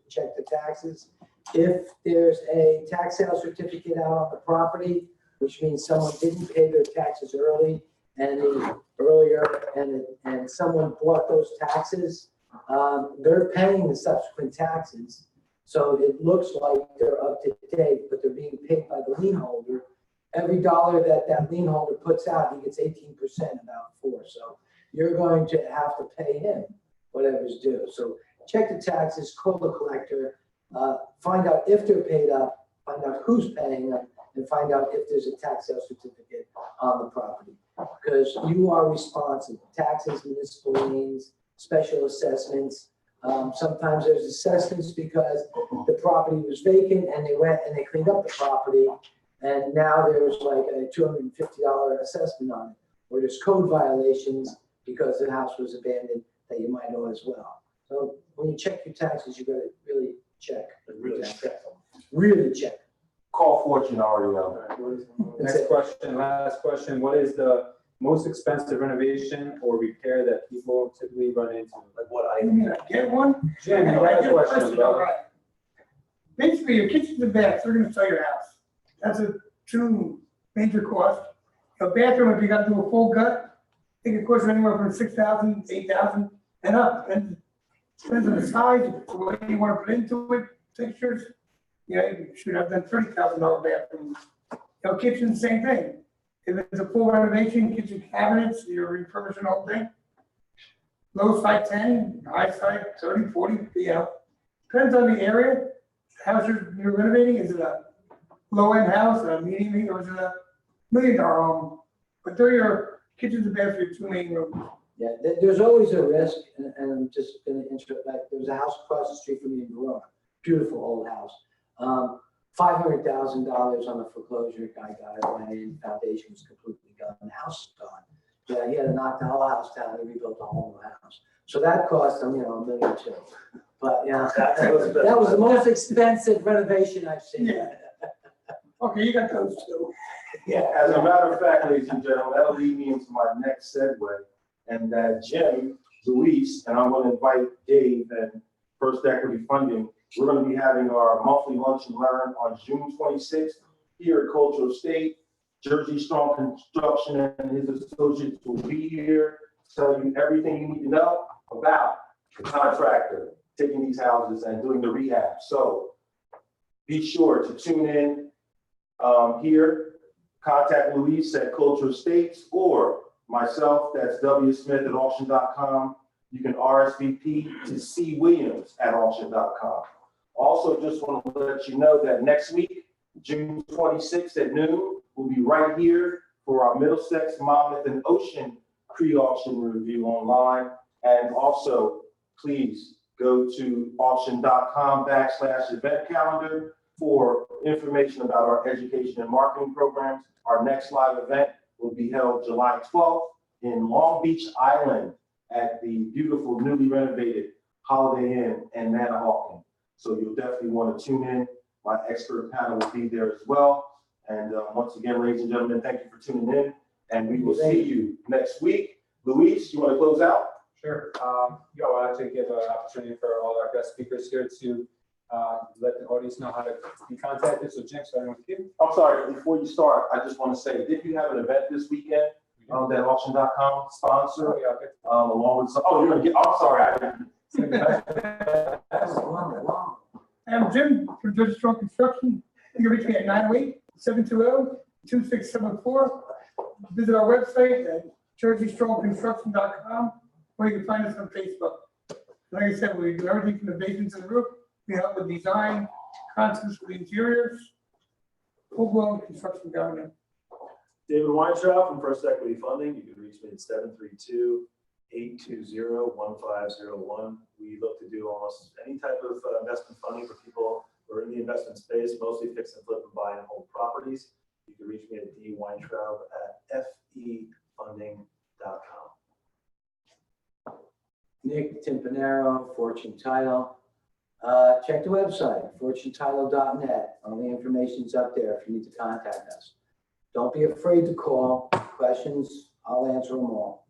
check the taxes. If there's a tax sale certificate out on the property, which means someone didn't pay their taxes earlier, and someone bought those taxes, they're paying the subsequent taxes. So it looks like they're up to date, but they're being paid by the lien holder. Every dollar that lien holder puts out, he gets 18% about 4. So you're going to have to pay him whatever's due. So check the taxes, call the collector, find out if they're paid up, find out who's paying them, and find out if there's a tax sale certificate on the property. Because you are responsible. Taxes, municipal liens, special assessments. Sometimes there's assessments because the property was vacant and they went and they cleaned up the property, and now there's like a $250 assessment on it. Or there's code violations because the house was abandoned that you might owe as well. So when you check your taxes, you got to really check. Really check. Call Fortune already. Next question, last question. What is the most expensive renovation or repair that people typically run into? Like what You mean I get one? Jim, you I got get a a question, question, brother? all right. Basically, your kitchen and bath, they're gonna sell your house. That's a two major cost. A bathroom, if you gotta do a full gut, I think it costs anywhere from $6,000, $8,000 and up. And depends on the size, the way you wanna put into it, fixtures. Yeah, you should have done $30,000 bathroom. Kitchen, same thing. If it's a full renovation, kitchen cabinets, you're refurbishing the whole thing. Low side 10, high side 30, 40, depends on the area. The house you're renovating, is it a low-end house, a medium, or is it a $1 million home? But they're your kitchens and baths, your two main rooms. Yeah, there's always a risk, and I'm just going to interrupt. Like, there's a house across the street from me in Bergen, beautiful old house. $500,000 on the foreclosure. Guy got it, went in, foundation was completely gone, the house is gone. Yeah, he had to knock the whole house down and rebuild the whole new house. So that cost him, $1.2 million. But yeah, that was the most expensive renovation I've seen. Yeah. Okay, you got those two. Yeah. As a matter of fact, ladies and gentlemen, that'll lead me into my next segue. And that Jim, Luis, and I'm going to invite Dave and First Equity Funding. We're going to be having our monthly lunch and learn on June 26th here at Cultural State. Jersey Strong Construction and his associates will be here to tell you everything you need to know about the contractor taking these houses and doing the rehab. So be sure to tune in here. Contact Luis at Cultural States or myself, that's wsmith@auction.com. You can RSVP to C. Williams at auction.com. Also, just want to let you know that next week, June 26th at noon, we'll be right here for our Middlesex, Monmouth, and Ocean pre-auction review online. And also, please go to auction.com/event calendar for information about our education and marketing programs. Our next live event will be held July 12th in Long Beach Island at the beautiful newly renovated Holiday Inn in Manahawkin. So you'll definitely want to tune in. My expert panel will be there as well. And once again, ladies and gentlemen, thank you for tuning in. And we will see you next week. Luis, you want to close out? Sure. I'll actually give an opportunity for all our guest speakers here to let the audience know how to be contacted. So Jim, starting with you. I'm sorry, before you start, I just want to say, did you have an event this weekend that auction.com sponsored? Oh, yeah, okay. Along with some, oh, you're gonna get, I'm sorry, I didn't. Wow. I'm Jim from Jersey Strong Construction. You can reach me at 908-720-2674. Visit our website at jerseystrongconstruction.com, or you can find us on Facebook. Like I said, we do everything from the basements to the roof. We help with design, concepts for the interiors, full-blown construction government. David Weintraub from First Equity Funding. You can reach me at 732-820-1501. We look to do almost any type of investment funding for people who are in the investment space, mostly fix and flip and buy and hold properties. You can reach me at dweintraub@fefunding.com. Nick Timpanaro, Fortune Title. Check the website, fortunetitle.net. All the information's up there if you need to contact us. Don't be afraid to call. Questions, I'll answer them all.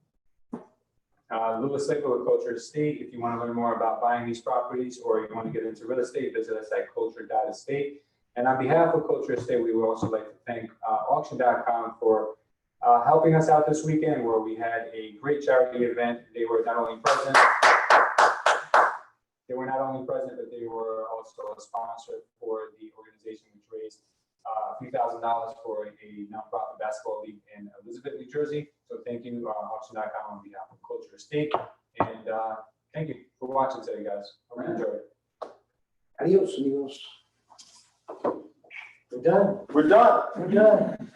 Louis Slagle with Culture Estate. If you want to learn more about buying these properties or you want to get into real estate, visit us at culture.estate. And on behalf of Culture Estate, we would also like to thank auction.com for helping us out this weekend, where we had a great charity event. They were not only present, but they were also a sponsor for the organization, which raised a few $1,000s for a nonprofit basketball league in Elizabeth, New Jersey. So thank you, auction.com, on behalf of Culture Estate. And thank you for watching today, guys. Hope you enjoyed it. Adios, amigos. We're done. We're done. We're done.